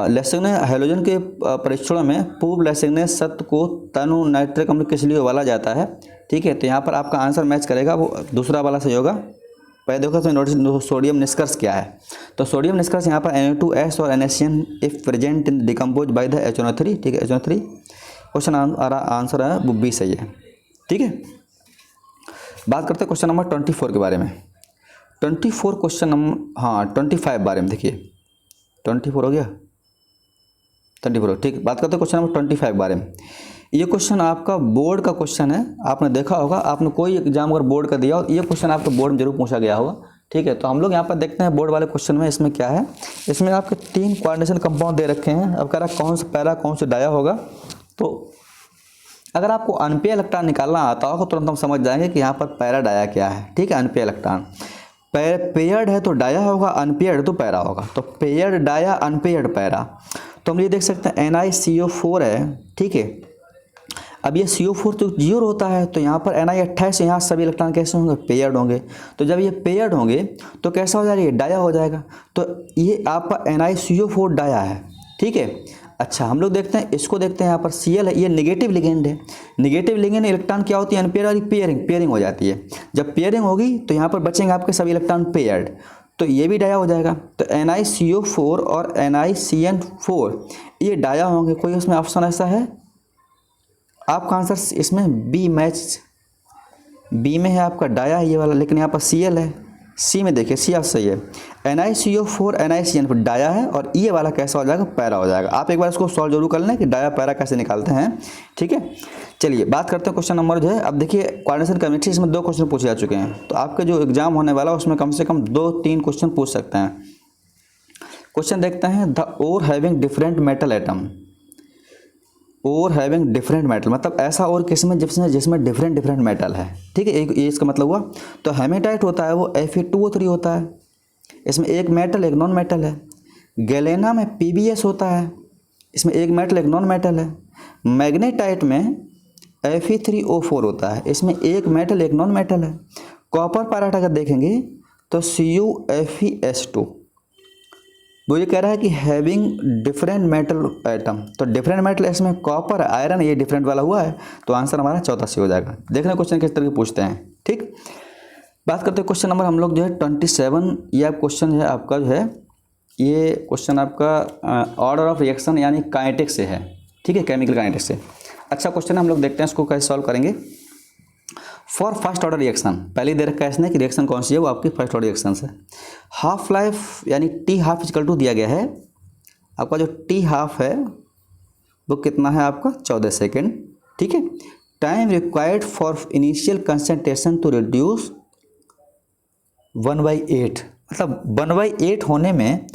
लेसैग्ने हैलोजन के परीक्षणों में पूर्व लेसैग्ने सत्व को तनु नाइट्रिक अम्ल किस लिए उबाला जाता है, ठीक है। तो यहाँ पर आपका आंसर मैच करेगा, वो दूसरा वाला सही होगा। पहले देखो तो नोटिस सोडियम निष्कर्ष क्या है, तो सोडियम निष्कर्ष यहाँ पर Na2S और NaCN if present in decompose by the HNO3, ठीक है, HNO3। क्वेश्चन आंसर है वो बी सही है, ठीक है। बात करते हैं क्वेश्चन नंबर 24 के बारे में। 24 क्वेश्चन नंबर, हाँ 25 बारे में देखिए, 24 हो गया, 24, ठीक। बात करते हैं क्वेश्चन नंबर 25 के बारे में। ये क्वेश्चन आपका बोर्ड का क्वेश्चन है, आपने देखा होगा, आपने कोई एग्जाम अगर बोर्ड का दिया हो, ये क्वेश्चन आपको बोर्ड में जरूर पूछा गया होगा, ठीक है। तो हम लोग यहाँ पर देखते हैं बोर्ड वाले क्वेश्चन में इसमें क्या है। इसमें आपके 3 कोऑर्डिनेशन कंपाउंड दे रखे हैं। अब कह रहा कौन सा पैरा कौन सा डाया होगा, तो अगर आपको अनपेयर इलेक्ट्रॉन निकालना आता होगा तो तुरंत हम समझ जाएंगे कि यहाँ पर पैरा डाया क्या है, ठीक है। अनपेयर इलेक्ट्रॉन पेयर्ड है तो डाया होगा, अनपेयर्ड तो पैरा होगा, तो पेयर्ड डाया, अनपेयर्ड पैरा। तो हम ये देख सकते हैं NiCO4 है, ठीक है। अब ये CO4 तो 0 होता है, तो यहाँ पर Ni28, यहाँ सभी इलेक्ट्रॉन कैसे होंगे, पेयर्ड होंगे। तो जब ये पेयर्ड होंगे तो कैसा हो जाएगा, ये डाया हो जाएगा। तो ये आपका NiCO4 डाया है, ठीक है। अच्छा हम लोग देखते हैं, इसको देखते हैं, यहाँ पर Cl है, ये नेगेटिव लिगेंड है। नेगेटिव लिगेंड इलेक्ट्रॉन क्या होती है, अनपेयर वाली पेयरिंग हो जाती है। जब पेयरिंग होगी तो यहाँ पर बचेंगे आपके सभी इलेक्ट्रॉन पेयर्ड, तो ये भी डाया हो जाएगा। तो NiCO4 और NiCN4 ये डाया होंगे। कोई उसमें ऑप्शन ऐसा है, आपका आंसर इसमें बी मैच, बी में है आपका डाया है ये वाला, लेकिन यहाँ पर Cl है, सी में देखिए, सी आप सही है। NiCO4 NiCN डाया है, और ये वाला कैसा हो जाएगा, पैरा हो जाएगा। आप एक बार इसको सॉल्व जरूर कर लें कि डाया पैरा कैसे निकालते हैं, ठीक है। चलिए बात करते हैं क्वेश्चन नंबर जो है। अब देखिए कोऑर्डिनेशन कमेटी, इसमें 2 क्वेश्चन पूछे जा चुके हैं, तो आपके जो एग्जाम होने वाला है उसमें कम से कम 2-3 क्वेश्चन पूछ सकते हैं। क्वेश्चन देखते हैं, the ore having different metal atom, और हैविंग डिफरेंट मेटल मतलब ऐसा और किसमें जिसमें डिफरेंट मेटल है, ठीक है। एक ये इसका मतलब हुआ। तो हेमेटाइट होता है वो Fe2O3 होता है, इसमें एक मेटल एक नॉन मेटल है। गैलेना में PbS होता है, इसमें एक मेटल एक नॉन मेटल है। मैग्नेटाइट में Fe3O4 होता है, इसमें एक मेटल एक नॉन मेटल है। कॉपर पैराइट अगर देखेंगे तो CuFeS2। वो ये कह रहा है कि हैविंग डिफरेंट मेटल एटम, तो डिफरेंट मेटल इसमें कॉपर आयरन, ये डिफरेंट वाला हुआ है, तो आंसर हमारा 14 से हो जाएगा। देखना क्वेश्चन किस तरह के पूछते हैं, ठीक। बात करते हैं क्वेश्चन नंबर हम लोग जो है 27। ये क्वेश्चन है आपका जो है, ये क्वेश्चन आपका ऑर्डर ऑफ रिएक्शन यानी काइनेटिक्स से है, ठीक है, केमिकल काइनेटिक्स से। अच्छा क्वेश्चन हम लोग देखते हैं इसको कैसे सॉल्व करेंगे। फॉर फर्स्ट ऑर्डर रिएक्शन, पहले दे रखा है इसने कि रिएक्शन कौन सी है, वो आपकी फर्स्ट ऑर्डर रिएक्शन है। हाफ लाइफ यानी टी हाफ इक्वल टू दिया गया है आपका, जो टी हाफ है वो कितना है आपका 14 सेकेंड, ठीक है। Time required for initial concentration to reduce 1/8, मतलब 1/8 होने में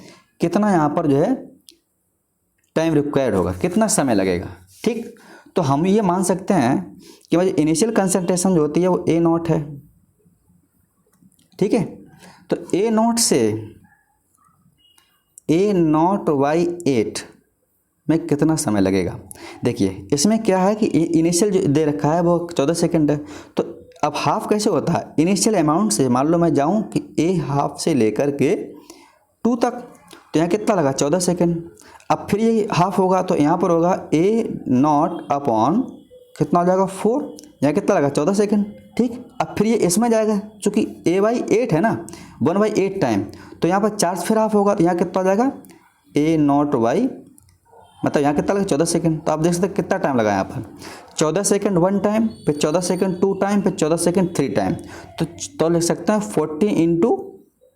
कितना यहाँ पर जो है टाइम रिक्वायर्ड होगा, कितना समय लगेगा, ठीक। तो हम ये मान सकते हैं कि भाई इनिशियल कंसंट्रेशन जो होती है वो A0 है, ठीक है। तो A0 से A0/8 में कितना समय लगेगा, देखिए इसमें क्या है कि इनिशियल जो दे रखा है वो 14 सेकंड है। तो अब हाफ कैसे होता है, इनिशियल अमाउंट से मान लो मैं जाऊं कि A हाफ से लेकर के 2 तक, तो यहाँ कितना लगा 14 सेकंड। अब फिर ये हाफ होगा तो यहाँ पर होगा A0 अपॉन कितना हो जाएगा 4, यहाँ कितना लगा 14 सेकंड, ठीक। अब फिर ये इसमें जाएगा, चूँकि A/8 है ना 1/8 टाइम, तो यहाँ पर चार्ज फिर हाफ होगा, तो यहाँ कितना हो जाएगा A0 मतलब यहाँ कितना लगा 14 सेकंड। तो आप देख सकते हैं कितना टाइम लगा यहाँ पर, 14 सेकंड 1 टाइम, फिर 14 सेकंड 2 टाइम, फिर 14 सेकंड 3 टाइम, तो लिख सकते हैं 40 ×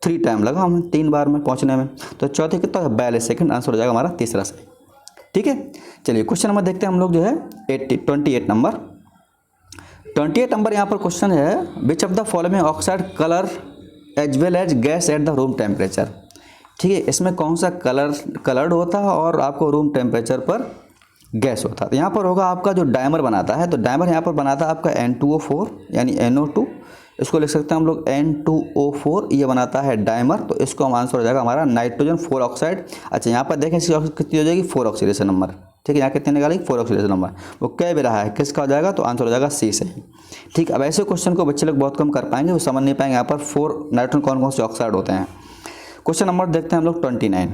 3 टाइम लगा हमें 3 बार में पहुँचने में। तो चौथे कितना 42 सेकंड, आंसर हो जाएगा हमारा तीसरा सही, ठीक है। चलिए क्वेश्चन नंबर देखते हैं हम लोग जो है 28 नंबर। 28 नंबर यहाँ पर क्वेश्चन है, which of the following oxide colour as well as gas at the room temperature, ठीक है। इसमें कौन सा कलर्ड होता है और आपको रूम टेम्परेचर पर गैस होता है। तो यहाँ पर होगा आपका जो डायमर बनाता है, तो डायमर यहाँ पर बनाता है आपका N2O4 यानी NO2, इसको लिख सकते हैं हम लोग N2O4, ये बनाता है डायमर। तो इसको हम आंसर हो जाएगा हमारा नाइट्रोजन 4 ऑक्साइड। अच्छा यहाँ पर देखें इसकी कितनी हो जाएगी 4 ऑक्सीडेशन नंबर, ठीक है। यहाँ कितने निकालेंगे 4 ऑक्सीडेशन नंबर, वो कह भी रहा है किसका हो जाएगा, तो आंसर हो जाएगा C से, ठीक। अब ऐसे क्वेश्चन को बच्चे लोग बहुत कम कर पाएंगे, वो समझ नहीं पाएंगे यहाँ पर 4 नाइट्रोजन कौन कौन से ऑक्साइड होते हैं। क्वेश्चन नंबर देखते हैं हम लोग 29,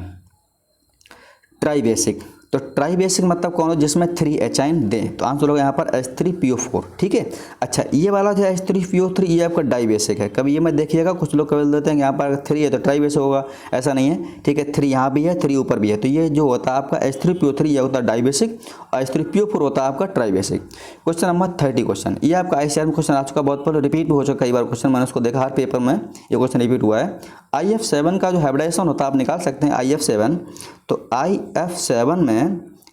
ट्राई बेसिक। तो ट्राई बेसिक मतलब कौन हो, जिसमें 3 एचाइन दें, तो आंसर होगा यहाँ पर H3PO4, ठीक है। अच्छा ये वाला जो है H3PO3 ये आपका डाई बेसिक है। कभी ये मत देखिएगा, कुछ लोग कभी देते हैं कि यहाँ पर 3 है तो ट्राई बेसिक होगा, ऐसा नहीं है, ठीक है। 3 यहाँ भी है, 3 ऊपर भी है, तो ये जो होता है आपका H3PO3 ये होता है डाई बेसिक और H3PO4 होता है आपका try basic. Question number 30 question, ये आपका ICAR में क्वेश्चन आ चुका, बहुत पहले रिपीट भी हो चुका कई बार क्वेश्चन, मैंने उसको देखा हर पेपर में ये क्वेश्चन रिपीट हुआ है। IF7 का जो हाइब्रिडाइजेशन होता है आप निकाल सकते हैं IF7, तो IF7 में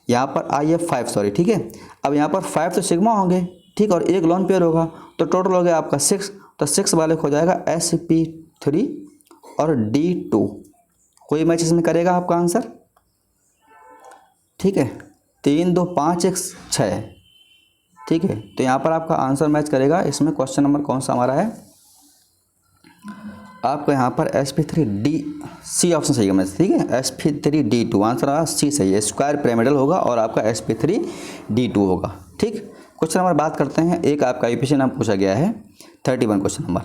यहाँ पर IF5 सॉरी, ठीक है। अब यहाँ पर 5 तो सिग्मा होंगे, ठीक, और एक लोन पेयर होगा, तो टोटल हो गया आपका 6, तो 6 वाले हो जाएगा sp3 और D2, कोई मैच इसमें करेगा आपका आंसर, ठीक है। 3 2 5 1 6, ठीक है। तो यहाँ पर आपका आंसर मैच करेगा इसमें। क्वेश्चन नंबर कौन सा हमारा है आपको, यहाँ पर sp3D C ऑप्शन सही है, ठीक है। sp3D2 आंसर आया C सही है, स्क्वायर पिरामिडल होगा और आपका sp3D2 होगा, ठीक। क्वेश्चन नंबर बात करते हैं, एक आपका यूपीएससी नाम पूछा गया है 31 question number,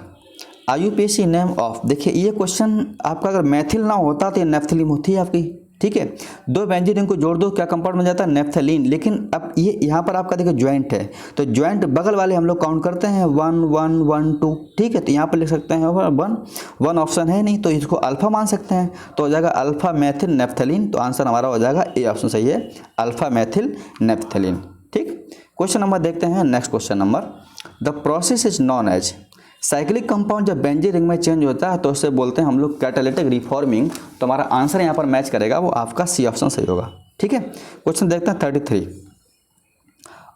IUPAC name of. देखिए ये क्वेश्चन आपका अगर मैथिल ना होता तो ये नेफ्थलीन होती है आपकी, ठीक है। 2 बेंजीन रिंग को जोड़ दो, क्या कंपाउंड बन जाता है नेफ्थलीन। लेकिन अब ये यहाँ पर आपका देखिए ज्वाइंट है, तो ज्वाइंट बगल वाले हम लोग काउंट करते हैं 1 1 1 2, ठीक है। तो यहाँ पर लिख सकते हैं 1 ऑप्शन है नहीं, तो इसको अल्फा मान सकते हैं, तो हो जाएगा अल्फा मैथिल नेफ्थलीन। तो आंसर हमारा हो जाएगा ए ऑप्शन सही है, अल्फा मैथिल नेफ्थलीन, ठीक। क्वेश्चन नंबर देखते हैं next question number, the process is known as. Cyclic compound जब बेंजीन रिंग में चेंज होता है तो उससे बोलते हैं हम लोग कैटालिटिक रिफॉर्मिंग। तो हमारा आंसर यहाँ पर मैच करेगा, वो आपका C ऑप्शन सही होगा, ठीक है। क्वेश्चन देखते हैं 33,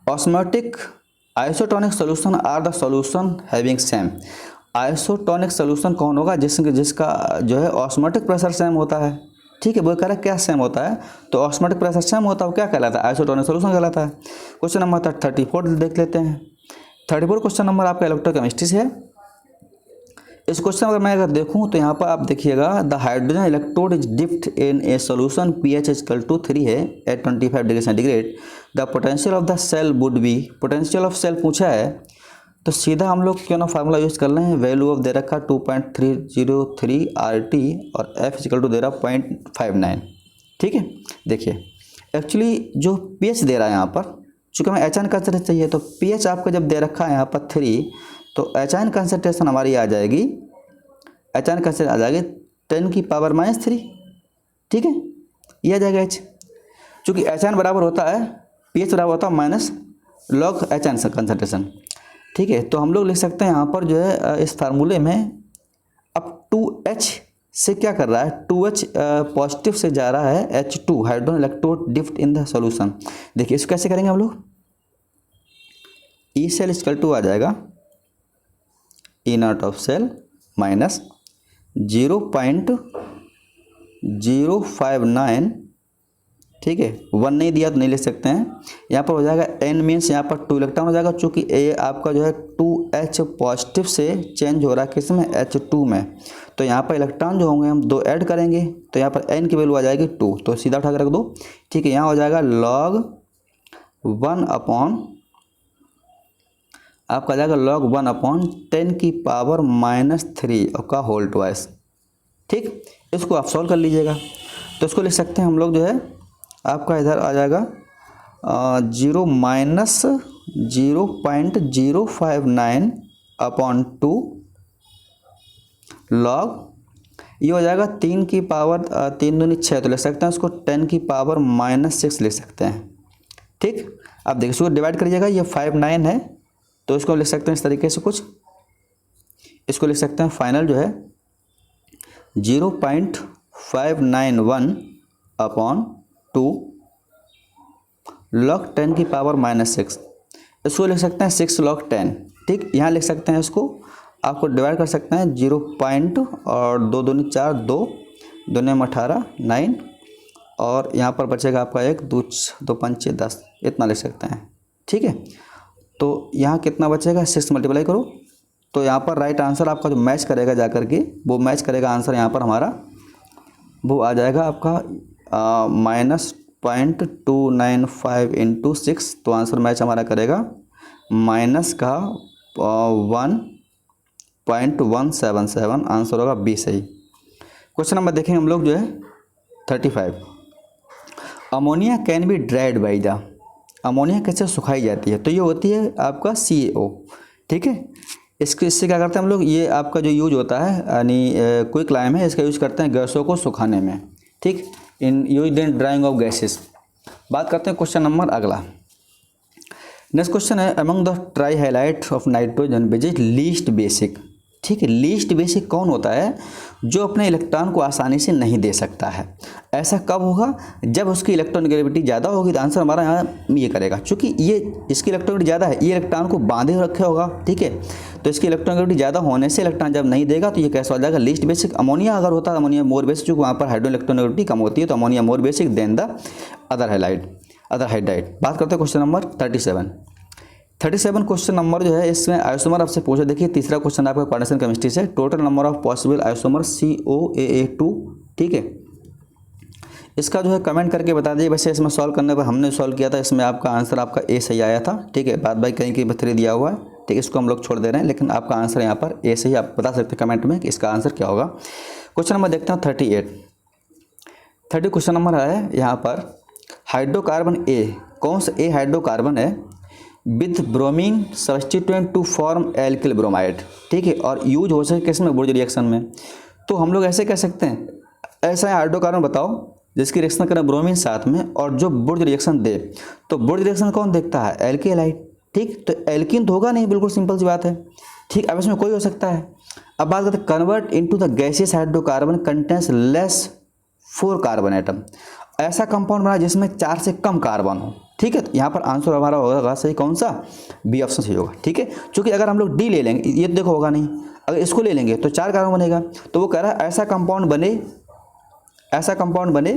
osmotic isotonic solution are the solution having same. Isotonic solution कौन होगा, जिसका जो है ऑस्मोटिक प्रेशर सेम होता है, ठीक है। वो कह रहा है क्या सेम होता है, तो ऑस्मोटिक प्रेशर सेम होता है, वो क्या कहलाता है, आइसोटोनिक सोल्यूशन कहलाता है। क्वेश्चन नंबर 34 देख लेते हैं। 34 क्वेश्चन नंबर आपका इलेक्ट्रोकेमिस्ट्री से है। इस क्वेश्चन अगर मैं देखूं तो यहाँ पर आप देखिएगा, the hydrogen electrode is dipped in a solution pH = 3 है at 25 degree centigrade, the potential of the cell would be. Potential of cell पूछा है तो सीधा हम लोग क्यों ना फार्मूला यूज़ कर लें, वैल्यू ऑफ दे रखा 2.303 RT और F = दे रहा 0.59, ठीक है। देखिए एक्चुअली जो pH दे रहा है यहाँ पर, चूँकि हमें HN कंसंट्रेशन चाहिए, तो pH आपका जब दे रखा है यहाँ पर 3, तो HN कंसंट्रेशन हमारी आ जाएगी, HN कंसंट्रेशन आ जाएगी 10⁻⁻3, ठीक है। ये आ जाएगा H, चूँकि HN बराबर होता है pH बराबर होता है माइनस log HN कंसंट्रेशन, ठीक है। तो हम लोग लिख सकते हैं यहाँ पर जो है इस फार्मूले में अब 2H से क्या कर रहा है, 2H पॉजिटिव से जा रहा है H2 hydrogen electrode डिफ्ट in the solution. देखिए इसको कैसे करेंगे हम लोग, ई सेल इक्वल टू आ जाएगा ई नॉट ऑफ सेल माइनस 0.059, ठीक है, 1 नहीं दिया तो नहीं लिख सकते हैं। यहाँ पर हो जाएगा N मीन्स यहाँ पर 2 इलेक्ट्रॉन हो जाएगा, चूँकि ए आपका जो है 2H पॉजिटिव से चेंज हो रहा है किस में, H2 में। तो यहाँ पर इलेक्ट्रॉन जो होंगे हम 2 ऐड करेंगे तो यहाँ पर N की वैल्यू आ जाएगी 2, तो सीधा उठा के रख दो, ठीक है। यहाँ हो जाएगा log 1 अपॉन आपका आ जाएगा log 1 अपॉन 10 की पावर -3 का होल ट्वाइस, ठीक। इसको आप सॉल्व कर लीजिएगा तो इसको लिख सकते हैं हम लोग जो है आपका इधर आ जाएगा 0-0.059 अपॉन 2 लॉग, ये हो जाएगा 3 की पावर 3 दूनी 6, तो लिख सकते हैं उसको 10 की पावर -6 लिख सकते हैं, ठीक। अब देखिए इसको डिवाइड करिएगा, ये 59 है तो इसको लिख सकते हैं इस तरीके से कुछ, इसको लिख सकते हैं फाइनल जो है 0.591 अपॉन 2 log 10 की पावर -6, इसको लिख सकते हैं 6 log 10, ठीक। यहाँ लिख सकते हैं इसको, आपको डिवाइड कर सकते हैं 0 पॉइंट और 2 दूनी 4, 2 दूनी 18 9, और यहाँ पर बचेगा आपका 1 2 2 5 6 10, इतना लिख सकते हैं, ठीक है। तो यहाँ कितना बचेगा, 6 मल्टीप्लाई करो तो यहाँ पर राइट आंसर आपका जो मैच करेगा जा कर के, वो मैच करेगा आंसर यहाँ पर हमारा, वो आ जाएगा आपका -0.295 इंटू 6, तो आंसर मैच हमारा करेगा माइनस का 1.177, आंसर होगा बी सही। क्वेश्चन नंबर देखेंगे हम लोग जो है 35, ammonia can be dried by the, ammonia कैसे सुखाई जाती है, तो ये होती है आपका CaO, ठीक है। इससे क्या करते हैं हम लोग, ये आपका जो यूज होता है यानी क्विक लाइम है, इसका यूज करते हैं गैसों को सुखाने में, ठीक, in use in drying of gases. बात करते हैं क्वेश्चन नंबर अगला, नेक्स्ट क्वेश्चन है among the try highlight of nitrogen which is least basic, ठीक है। लीस्ट बेसिक कौन होता है, जो अपने इलेक्ट्रॉन को आसानी से नहीं दे सकता है। ऐसा कब होगा, जब उसकी इलेक्ट्रॉनगेटिविटी ज़्यादा होगी, तो आंसर हमारा यहाँ ये करेगा, क्योंकि ये इसकी इलेक्ट्रॉनिटी ज़्यादा है, ये इलेक्ट्रॉन को बांधे रखे होगा, ठीक है। तो इसकी इलेक्ट्रॉनिटी ज़्यादा होने से इलेक्ट्रॉन जब नहीं देगा तो ये कैसा हो जाएगा, लीस्ट बेसिक। अमोनिया अगर होता है अमोनिया मोर बेसिक, चूँकि वहाँ पर हाइड्रोजन इलेक्ट्रॉनिटी कम होती है, तो ammonia more basic than the other hydride. बात करते हैं क्वेश्चन नंबर 37 क्वेश्चन नंबर जो है, इसमें आइसोमर आपसे पूछा, देखिए तीसरा क्वेश्चन आपका क्वांटेशन केमिस्ट्री से, total number of possible isomer COAA2, ठीक है। इसका जो है कमेंट करके बता दीजिए। वैसे इसमें सॉल्व करने पर हमने सॉल्व किया था, इसमें आपका आंसर आपका ए सही आया था, ठीक है। बाद बाई कहीं 3 दिया हुआ है, ठीक है, इसको हम लोग छोड़ दे रहे हैं, लेकिन आपका आंसर यहाँ पर ए सही, आप बता सकते हैं कमेंट में कि इसका आंसर क्या होगा। क्वेश्चन नंबर देखते हैं 30 क्वेश्चन नंबर है यहाँ पर, हाइड्रोकार्बन ए, कौन सा ए हाइड्रोकार्बन है with bromine substituent to form alkyl bromide, ठीक है, और यूज हो सके किसमें, बुर्ज रिएक्शन में। तो हम लोग ऐसे कह सकते हैं, ऐसा हाइड्रोकार्बन बताओ जिसकी रिएक्शन करें ब्रोमीन साथ में और जो बुर्ज रिएक्शन दे, तो बुर्ज रिएक्शन कौन देखता है, एल्केलाइड, ठीक। तो एल्किन तो होगा नहीं, बिल्कुल सिंपल सी बात है, ठीक। अब इसमें कोई हो सकता है। अब बात करते हैं convert into the gaseous hydrocarbon contains less 4 carbon atom, ऐसा कंपाउंड बना जिसमें 4 से कम कार्बन हो, ठीक है। तो यहाँ पर आंसर हमारा होगा सही कौन सा, बी ऑप्शन सही होगा, ठीक है। क्योंकि अगर हम लोग डी ले लेंगे, ये तो देखो होगा नहीं, अगर इसको ले लेंगे तो 4 कार्बन बनेगा, तो वो कह रहा है ऐसा कंपाउंड बने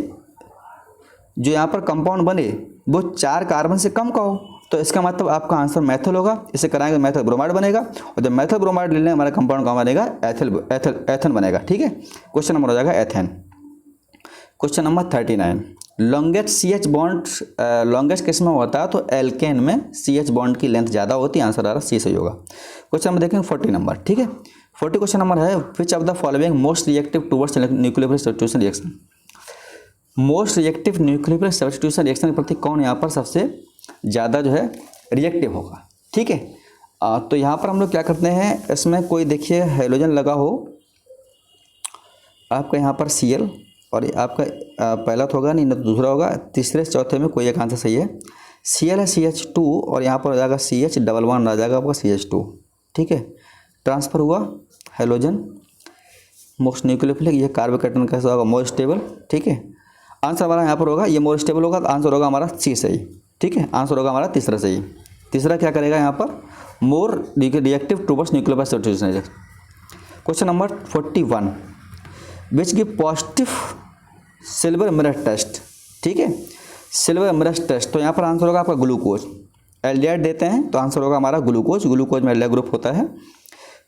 जो यहाँ पर कंपाउंड बने वो 4 कार्बन से कम का हो, तो इसका मतलब आपका आंसर मैथल होगा। इसे कराएंगे मैथल ब्रोमाइड बनेगा, और जब मैथल ब्रोमाइड ले लेंगे हमारा कंपाउंड कौन बनेगा, एथेन बनेगा, ठीक है। क्वेश्चन नंबर हो जाएगा ethane. Question number 39, longest CH bond longest किस में होता है, तो एल्केन में CH बॉन्ड की लेंथ ज़्यादा होती है, आंसर आ रहा सी सही होगा। क्वेश्चन नंबर देखेंगे 40 नंबर, ठीक है। 40 क्वेश्चन नंबर है, which of the following most reactive towards nucleophilic substitution reaction, most reactive nucleophilic substitution reaction के प्रति कौन यहाँ पर सबसे ज़्यादा जो है रिएक्टिव होगा, ठीक है। तो यहाँ पर हम लोग क्या करते हैं, इसमें कोई देखिए हाइड्रोजन लगा हो आपका यहाँ पर Cl, और आपका पहला तो होगा नहीं, न तो दूसरा होगा, तीसरे चौथे में कोई एक आंसर सही है। Cl है CH2 और यहाँ पर हो जाएगा CH डबल वन आ जाएगा आपका CH2, ठीक है। ट्रांसफ़र हुआ हेलोजन मोस्ट न्यूक्लियोफिलिक, ये कार्बोकेटन कैसा होगा मोर स्टेबल, ठीक है। आंसर हमारा यहाँ पर होगा ये मोर स्टेबल होगा, तो आंसर होगा हमारा सी सही, ठीक है। आंसर होगा हमारा तीसरा सही। तीसरा क्या करेगा यहाँ पर more reactive towards nucleophile substitution. Question number 41 which give positive silver mirror test, ठीक है। सिल्वर मिरर टेस्ट, तो यहाँ पर आंसर होगा आपका ग्लूकोज। एल्डिहाइड देते हैं तो आंसर होगा हमारा ग्लूकोज, ग्लूकोज में एल्डिहाइड ग्रुप होता है।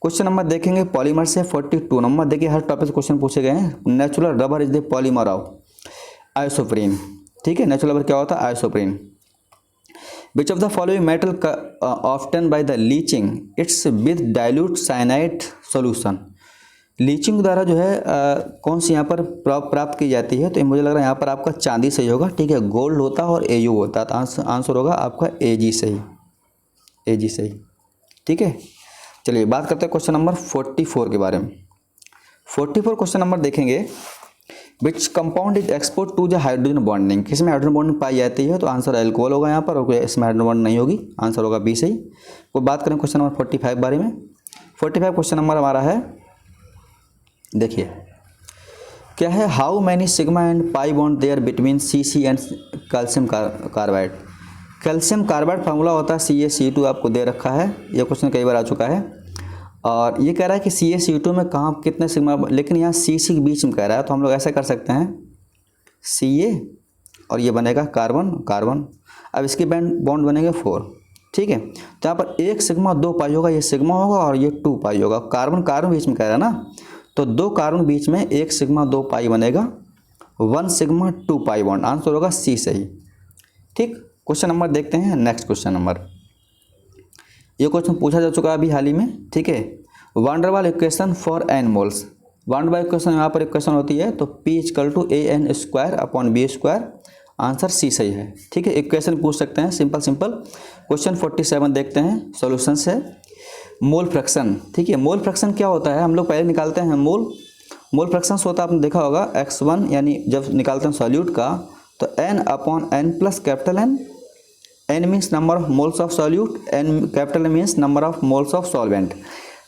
क्वेश्चन नंबर देखेंगे पॉलीमर से 42 नंबर। देखिए हर टॉपिक से क्वेश्चन पूछे गए हैं। Natural rubber is the polymer of isoprene, ठीक है। नेचुरल रबर क्या होता है isoprene. Which of the following metal often by the leaching it's with dilute cyanide solution. Leaching द्वारा जो है कौन सी यहाँ पर प्राप्त की जाती है, तो मुझे लग रहा है यहाँ पर आपका चांदी सही होगा, ठीक है। गोल्ड होता है और एयू होता है, तो आंसर होगा आपका एजी सही, एजी सही, ठीक है। चलिए बात करते हैं क्वेश्चन नंबर 44 के बारे में। 44 क्वेश्चन नंबर देखेंगे which compound is export to the hydrogen bonding. किसमें हाइड्रोजन बॉन्डिंग पाई जाती है, तो आंसर एल्कोहल होगा यहाँ पर, और इसमें हाइड्रोजन बॉन्ड नहीं होगी, आंसर होगा बी सही। वो बात करें क्वेश्चन नंबर 45 बारे में। 45 क्वेश्चन नंबर हमारा है, देखिए क्या है, how many sigma and pi bond there between CC and calcium carbide. Calcium carbide formula होता है CaCO2, आपको दे रखा है, ये क्वेश्चन कई बार आ चुका है। और ये कह रहा है कि CaCO2 में कहाँ कितने सिग्मा, लेकिन यहाँ CC के बीच में कह रहा है, तो हम लोग ऐसा कर सकते हैं Ca और ये बनेगा कार्बन कार्बन। अब इसकी बॉन्ड बनेंगे 4, ठीक है। तो यहाँ पर 1 सिग्मा 2 पाई होगा, ये सिग्मा होगा और ये 2 पाई होगा। कार्बन कार्बन बीच में कह रहा है ना, तो 2 कार्बन बीच में 1 सिग्मा 2 पाई बनेगा, 1 सिग्मा 2 पाई बॉन्ड, आंसर होगा सी सही, ठीक। क्वेश्चन नंबर देखते हैं, नेक्स्ट क्वेश्चन नंबर। ये क्वेश्चन पूछा जा चुका है अभी हाल ही में, ठीक है। Van der Waals equation for n moles. Van der Waals equation यहाँ पर इक्वेशन होती है, तो P = AN²/B², आंसर सी सही है, ठीक है। इक्वेशन पूछ सकते हैं सिंपल। क्वेश्चन 47 देखते हैं सॉल्यूशन से। मोल फ्रैक्शन, ठीक है। मोल फ्रैक्शन क्या होता है, हम लोग पहले निकालते हैं मोल फ्रैक्शन होता है, आपने देखा होगा x1, यानी जब निकालते हैं सॉल्यूट का, तो n/n plus capital N। n means number of moles of solute, n capital means number of moles of solvent.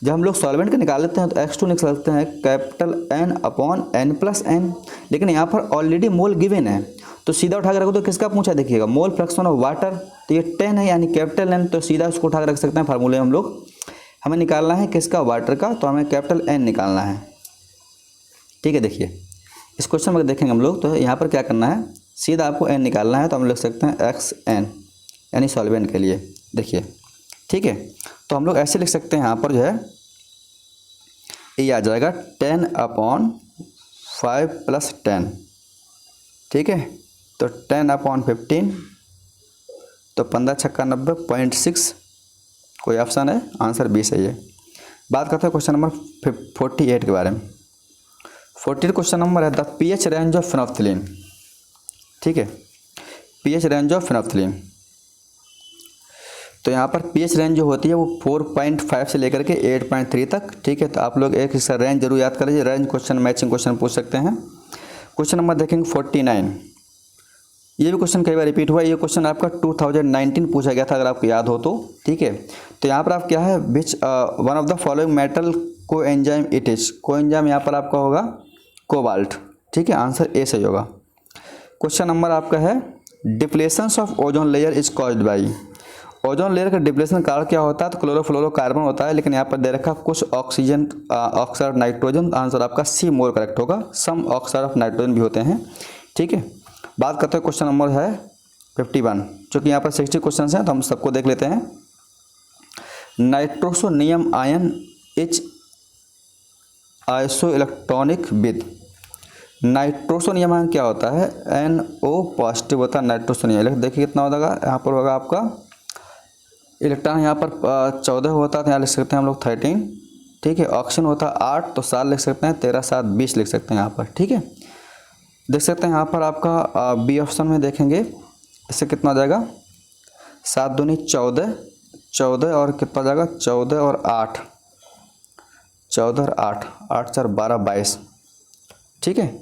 जब हम लोग सॉल्वेंट के निकाल लेते हैं तो x2 निकालते हैं कैपिटल N/n+n, लेकिन यहाँ पर ऑलरेडी मोल गिवन है, तो सीधा उठा के रखो तो किसका पूछा, देखिएगा मोल फ्रैक्शन ऑफ वाटर, तो ये 10 है यानी कैपिटल N, तो सीधा उसको उठा के रख सकते हैं फार्मूले हम लोग। हमें निकालना है किसका, वाटर का, तो हमें कैपिटल N निकालना है, ठीक है। देखिए इस क्वेश्चन में देखेंगे हम लोग, तो यहाँ पर क्या करना है, सीधा आपको n निकालना है, तो हम लिख सकते हैं xn यानी सॉल्वेंट के लिए, देखिए, ठीक है। तो हम लोग ऐसे लिख सकते हैं, यहाँ पर जो है ये आ जाएगा 10/5 + 10, ठीक है। तो 10/15, तो 15 छक्का 90, 0.6 कोई ऑप्शन है, आंसर बी सही है। बात करते हैं क्वेश्चन नंबर 48 के बारे में। 48 क्वेश्चन नंबर है द pH रेंज ऑफ फिनोल्फ्थलीन, ठीक है। pH रेंज ऑफ फिनोल्फ्थलीन, तो यहाँ पर pH रेंज जो होती है वो 4.5 से लेकर के 8.3 तक, ठीक है। तो आप लोग एक इसका रेंज जरूर याद कर लीजिए, रेंज क्वेश्चन मैचिंग क्वेश्चन पूछ सकते हैं। क्वेश्चन नंबर देखेंगे 49, ये भी क्वेश्चन कई बार रिपीट हुआ है। ये क्वेश्चन आपका 2019 पूछा गया था, अगर आपको याद हो तो, ठीक है। तो यहाँ पर आप क्या है, विच one of the following metal को एंजाइम इट इज। को एंजाइम यहाँ पर आपका होगा कोबाल्ट, ठीक है, आंसर ए सही होगा। क्वेश्चन नंबर आपका है depletions of ozone layer is caused by. Ozone layer का डिप्लेशन कारण क्या होता है, तो क्लोरोफ्लोरोकार्बन होता है, लेकिन यहाँ पर दे रखा कुछ ऑक्सीजन ऑक्साइड नाइट्रोजन, आंसर आपका सी मोर करेक्ट होगा। सम ऑक्साइड ऑफ नाइट्रोजन भी होते हैं, ठीक है। बात करते हैं क्वेश्चन नंबर है 51, चूँकि यहाँ पर 60 क्वेश्चन हैं तो हम सबको देख लेते हैं। Nitrosonium ion is iso electronic with. Nitrosonium ion क्या होता है, NO पॉजिटिव होता है नाइट्रोसोनियम। देखिए कितना होगा, यहाँ पर होगा आपका इलेक्ट्रॉन, यहाँ पर 14 होता है, तो यहाँ लिख सकते हैं हम लोग 13, ठीक है। ऑक्सीजन होता है 8, तो 7 लिख सकते हैं, 13 7 20 लिख सकते हैं यहाँ पर, ठीक है। देख सकते हैं यहाँ पर आपका बी ऑप्शन में देखेंगे, इससे कितना हो जाएगा, 7 दूनी 14, 14 और कितना हो जाएगा 14 और 8, 14 और 8, 8 4 12 22, ठीक है।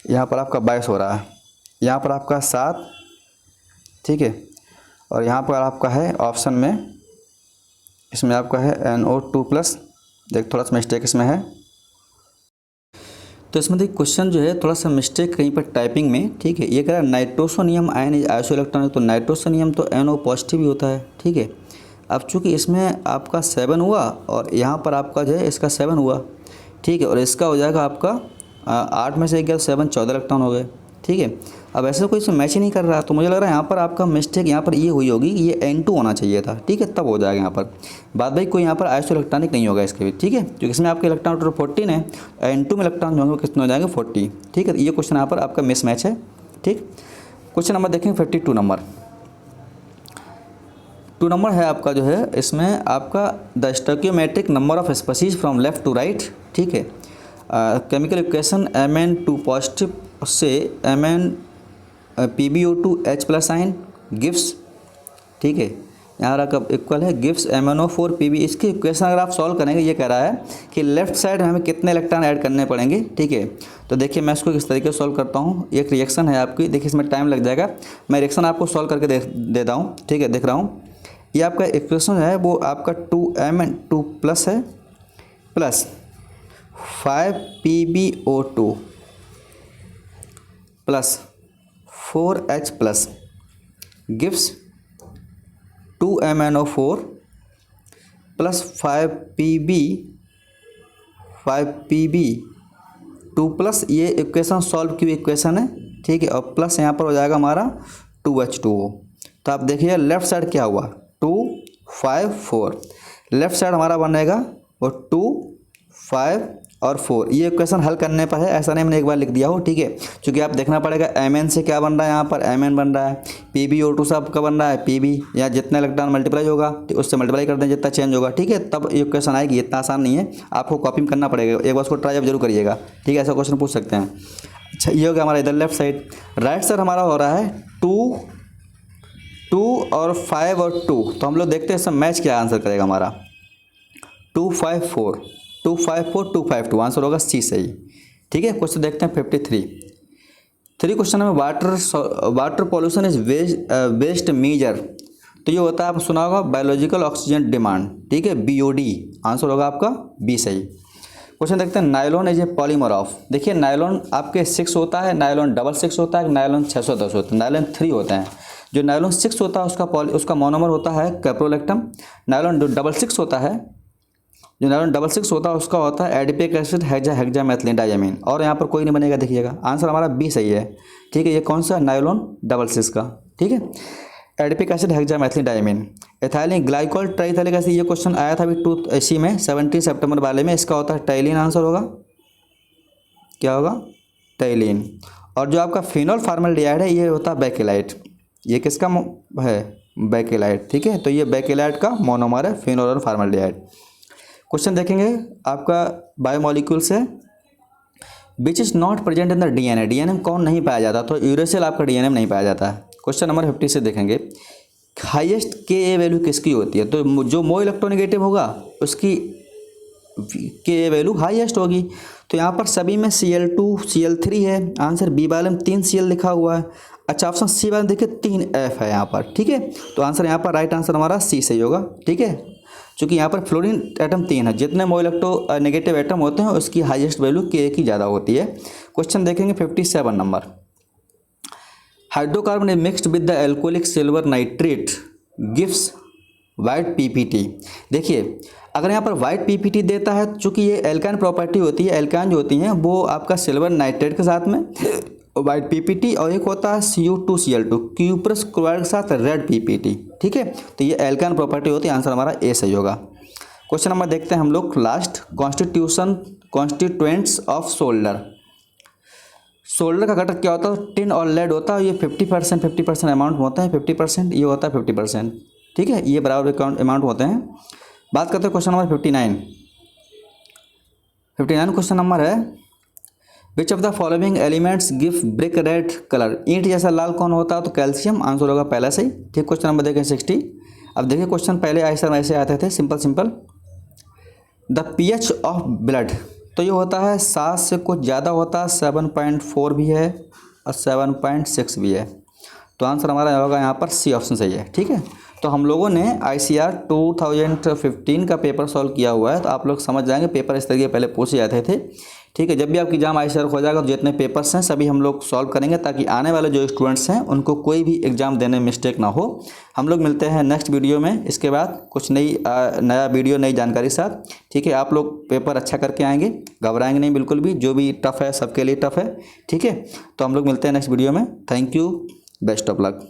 यहाँ पर आपका 22 हो रहा है, यहाँ पर आपका 7, ठीक है, और यहाँ पर आपका है ऑप्शन में, इसमें आपका है NO2+। देख थोड़ा सा मिस्टेक इसमें है, तो इसमें देखिए क्वेश्चन जो है थोड़ा सा मिस्टेक कहीं पर टाइपिंग में, ठीक है। ये कह रहा है नाइट्रोसोनियम आयन इज आइसोइलेक्ट्रॉनिक, तो नाइट्रोसोनियम तो NO पॉजिटिव ही होता है, ठीक है। अब चूंकि इसमें आपका 7 हुआ और यहाँ पर आपका जो है इसका 7 हुआ, ठीक है, और इसका हो जाएगा आपका 8 में से 1 गया 7, 14 इलेक्ट्रॉन हो गए, ठीक है। अब ऐसे कोई इसमें मैच ही नहीं कर रहा, तो मुझे लग रहा है यहाँ पर आपका मिस्टेक यहाँ पर ये हुई होगी कि ये N2 होना चाहिए था, ठीक है, तब हो जाएगा यहाँ पर बात भाई। कोई यहाँ पर आइसो इलेक्ट्रॉनिक नहीं होगा इसके भी, ठीक है, क्योंकि इसमें आपके इलेक्ट्रॉन टोटल 14 है, N2 में इलेक्ट्रॉन जो होंगे कितने हो जाएंगे 40, ठीक है। ये क्वेश्चन यहाँ पर आपका मिस मैच है, ठीक। क्वेश्चन नंबर देखेंगे 52 नंबर। 2 नंबर है आपका जो है, इसमें आपका the stoichiometric number of species from left to right, ठीक है। केमिकल इक्वेशन Mn2 पॉजिटिव से Mn PbO2 H+ ion gives, ठीक है, यहाँ रखा इक्वल है गिव्स MnO4 Pb। इसकी इक्वेशन अगर आप सॉल्व करेंगे, ये कह रहा है कि लेफ्ट साइड में हमें कितने इलेक्ट्रॉन ऐड करने पड़ेंगे, ठीक है। तो देखिए मैं इसको किस तरीके से सॉल्व करता हूँ। एक रिएक्शन है आपकी, देखिए इसमें टाइम लग जाएगा, मैं रिएक्शन आपको सॉल्व करके देता हूँ, ठीक है, देख रहा हूँ। ये आपका इक्वेशन है वो आपका 2Mn2+ है plus 5 PbO2 plus 4H+ gives 2MnO4 plus 5 Pb2 plus, ये इक्वेशन सॉल्व की इक्वेशन है, ठीक है, और प्लस यहाँ पर हो जाएगा हमारा 2H2O। तो आप देखिए लेफ्ट साइड क्या हुआ 2 5 4, लेफ्ट साइड हमारा बनेगा वो 2 5 और 4। ये इक्वेशन हल करने पर है, ऐसा नहीं मैंने एक बार लिख दिया हो, ठीक है, क्योंकि आप देखना पड़ेगा Mn से क्या बन रहा है, यहाँ पर Mn बन रहा है, PbO2 से आपका बन रहा है Pb, या जितना इलेक्ट्रॉन मल्टीप्लाई होगा तो उससे मल्टीप्लाई कर दें जितना चेंज होगा, ठीक है, तब ये इक्वेशन आएगी। इतना आसान नहीं है, आपको कॉपी में करना पड़ेगा, एक बार उसको ट्राई आप जरूर करिएगा, ठीक है, ऐसा क्वेश्चन पूछ सकते हैं। अच्छा ये हो गया हमारा इधर लेफ्ट साइड। राइट साइड हमारा हो रहा है 2 और 5 और 2, तो हम लोग देखते हैं इसमें मैच क्या आंसर करेगा हमारा। 2 5 4 2 5 4 2 5 2, आंसर होगा सी सही, ठीक है। क्वेश्चन देखते हैं 53 क्वेश्चन में water pollution is waste major, तो ये होता है आप सुना होगा बायोलॉजिकल ऑक्सीजन डिमांड, ठीक है, BOD, आंसर होगा आपका बी सही। क्वेश्चन देखते हैं nylon is a polymer of, देखिए नायलॉन आपके 6 होता है, नायलॉन 6 होता है, नायलॉन 610 होता है, नायलॉन 3 होता है। जो नायलॉन 6 होता है उसका मोनोमर होता है कैप्रोलेक्टम। नायलॉन जो 6 होता है, जो नायलॉन 6 होता है उसका होता है एडिपिक एसिड हेक्सामेथिलीन डायमीन, और यहाँ पर कोई नहीं बनेगा, देखिएगा आंसर हमारा बी सही है, ठीक है। ये कौन सा नायलॉन 6 का, ठीक है, adipic acid hexamethylene diamine. Ethylene glycol terephthalic acid, ये क्वेश्चन आया था अभी 2 में 17 सितंबर वाले में, इसका होता है टाइलिन, आंसर होगा क्या होगा टाइलिन। और जो आपका फिनोल फार्मल्डिहाइड है ये होता है बेकेलाइट, ये किसका है बेकेलाइट, ठीक है, तो ये बेकेलाइट का मोनोमर है फिनोल और फार्मल्डिहाइड। क्वेश्चन देखेंगे आपका बायोमोलिक्यूल्स है, which is not present in the DNA, DNA में कौन नहीं पाया जाता, तो यूरेसिल आपका DNA में नहीं पाया जाता है। क्वेश्चन नंबर 50 से देखेंगे हाईएस्ट Ka वैल्यू किसकी होती है, तो जो मो इलेक्ट्रोनेगेटिव होगा उसकी Ka वैल्यू हाईएस्ट होगी। तो यहाँ पर सभी में Cl2 Cl3 है, आंसर बी वाले में 3 Cl लिखा हुआ है। अच्छा ऑप्शन सी वाले देखिए 3F है यहाँ पर, ठीक है, तो आंसर यहाँ पर राइट आंसर हमारा सी सही होगा, ठीक है, क्योंकि यहाँ पर फ्लोरीन एटम 3 है, जितने मो इलेक्ट्रो नेगेटिव एटम होते हैं उसकी हाईएस्ट वैल्यू Ka की ज़्यादा होती है। क्वेश्चन देखेंगे 57 number, hydrocarbon is mixed with the alcoholic silver nitrate gives white PPT। देखिए अगर यहाँ पर वाइट PPT देता है, चूँकि ये एल्काइन प्रॉपर्टी होती है, एल्काइन जो होती हैं वो आपका सिल्वर नाइट्रेट के साथ में वाइट PPT, और एक होता है Cu2Cl2 क्यूप्रस क्लोराइड के साथ रेड PPT, ठीक है, तो ये एल्काइन प्रॉपर्टी होती है, आंसर हमारा ए सही होगा। क्वेश्चन नंबर देखते हैं हम लोग last, constituents of solder. Solder का घटक क्या होता है, टिन और लेड होता है, ये 50% अमाउंट होता है, 50% ये होता है 50%, ठीक है, ये बराबर अमाउंट होते हैं। बात करते हैं क्वेश्चन नंबर 59 क्वेश्चन नंबर है, which of the following elements give brick red colour, ईंट जैसा लाल कौन होता है, तो कैल्शियम, आंसर होगा पहला सही, ठीक। क्वेश्चन नंबर देखें 60। अब देखिए क्वेश्चन पहले ऐसे आते थे simple, the pH of blood, तो ये होता है 7 से कुछ ज़्यादा होता है, 7.4 भी है और 7.6 भी है, तो आंसर हमारा होगा यहाँ पर सी ऑप्शन सही है। ठीक है, तो हम लोगों ने ICAR 2015 का पेपर सॉल्व किया हुआ है, तो आप लोग समझ जाएंगे पेपर इस तरीके पहले पूछे जाते थे। ठीक है, जब भी आपकी एग्जाम ICAR हो जाएगा तो जितने पेपर्स हैं सभी हम लोग सॉल्व करेंगे, ताकि आने वाले जो स्टूडेंट्स हैं उनको कोई भी एग्जाम देने में मिस्टेक ना हो। हम लोग मिलते हैं नेक्स्ट वीडियो में, इसके बाद कुछ नया वीडियो नई जानकारी साथ। ठीक है, आप लोग पेपर अच्छा करके आएंगे, घबराएंगे नहीं बिल्कुल भी, जो भी टफ है सबके लिए टफ है। ठीक है, तो हम लोग मिलते हैं नेक्स्ट वीडियो में। Thank you, best of luck.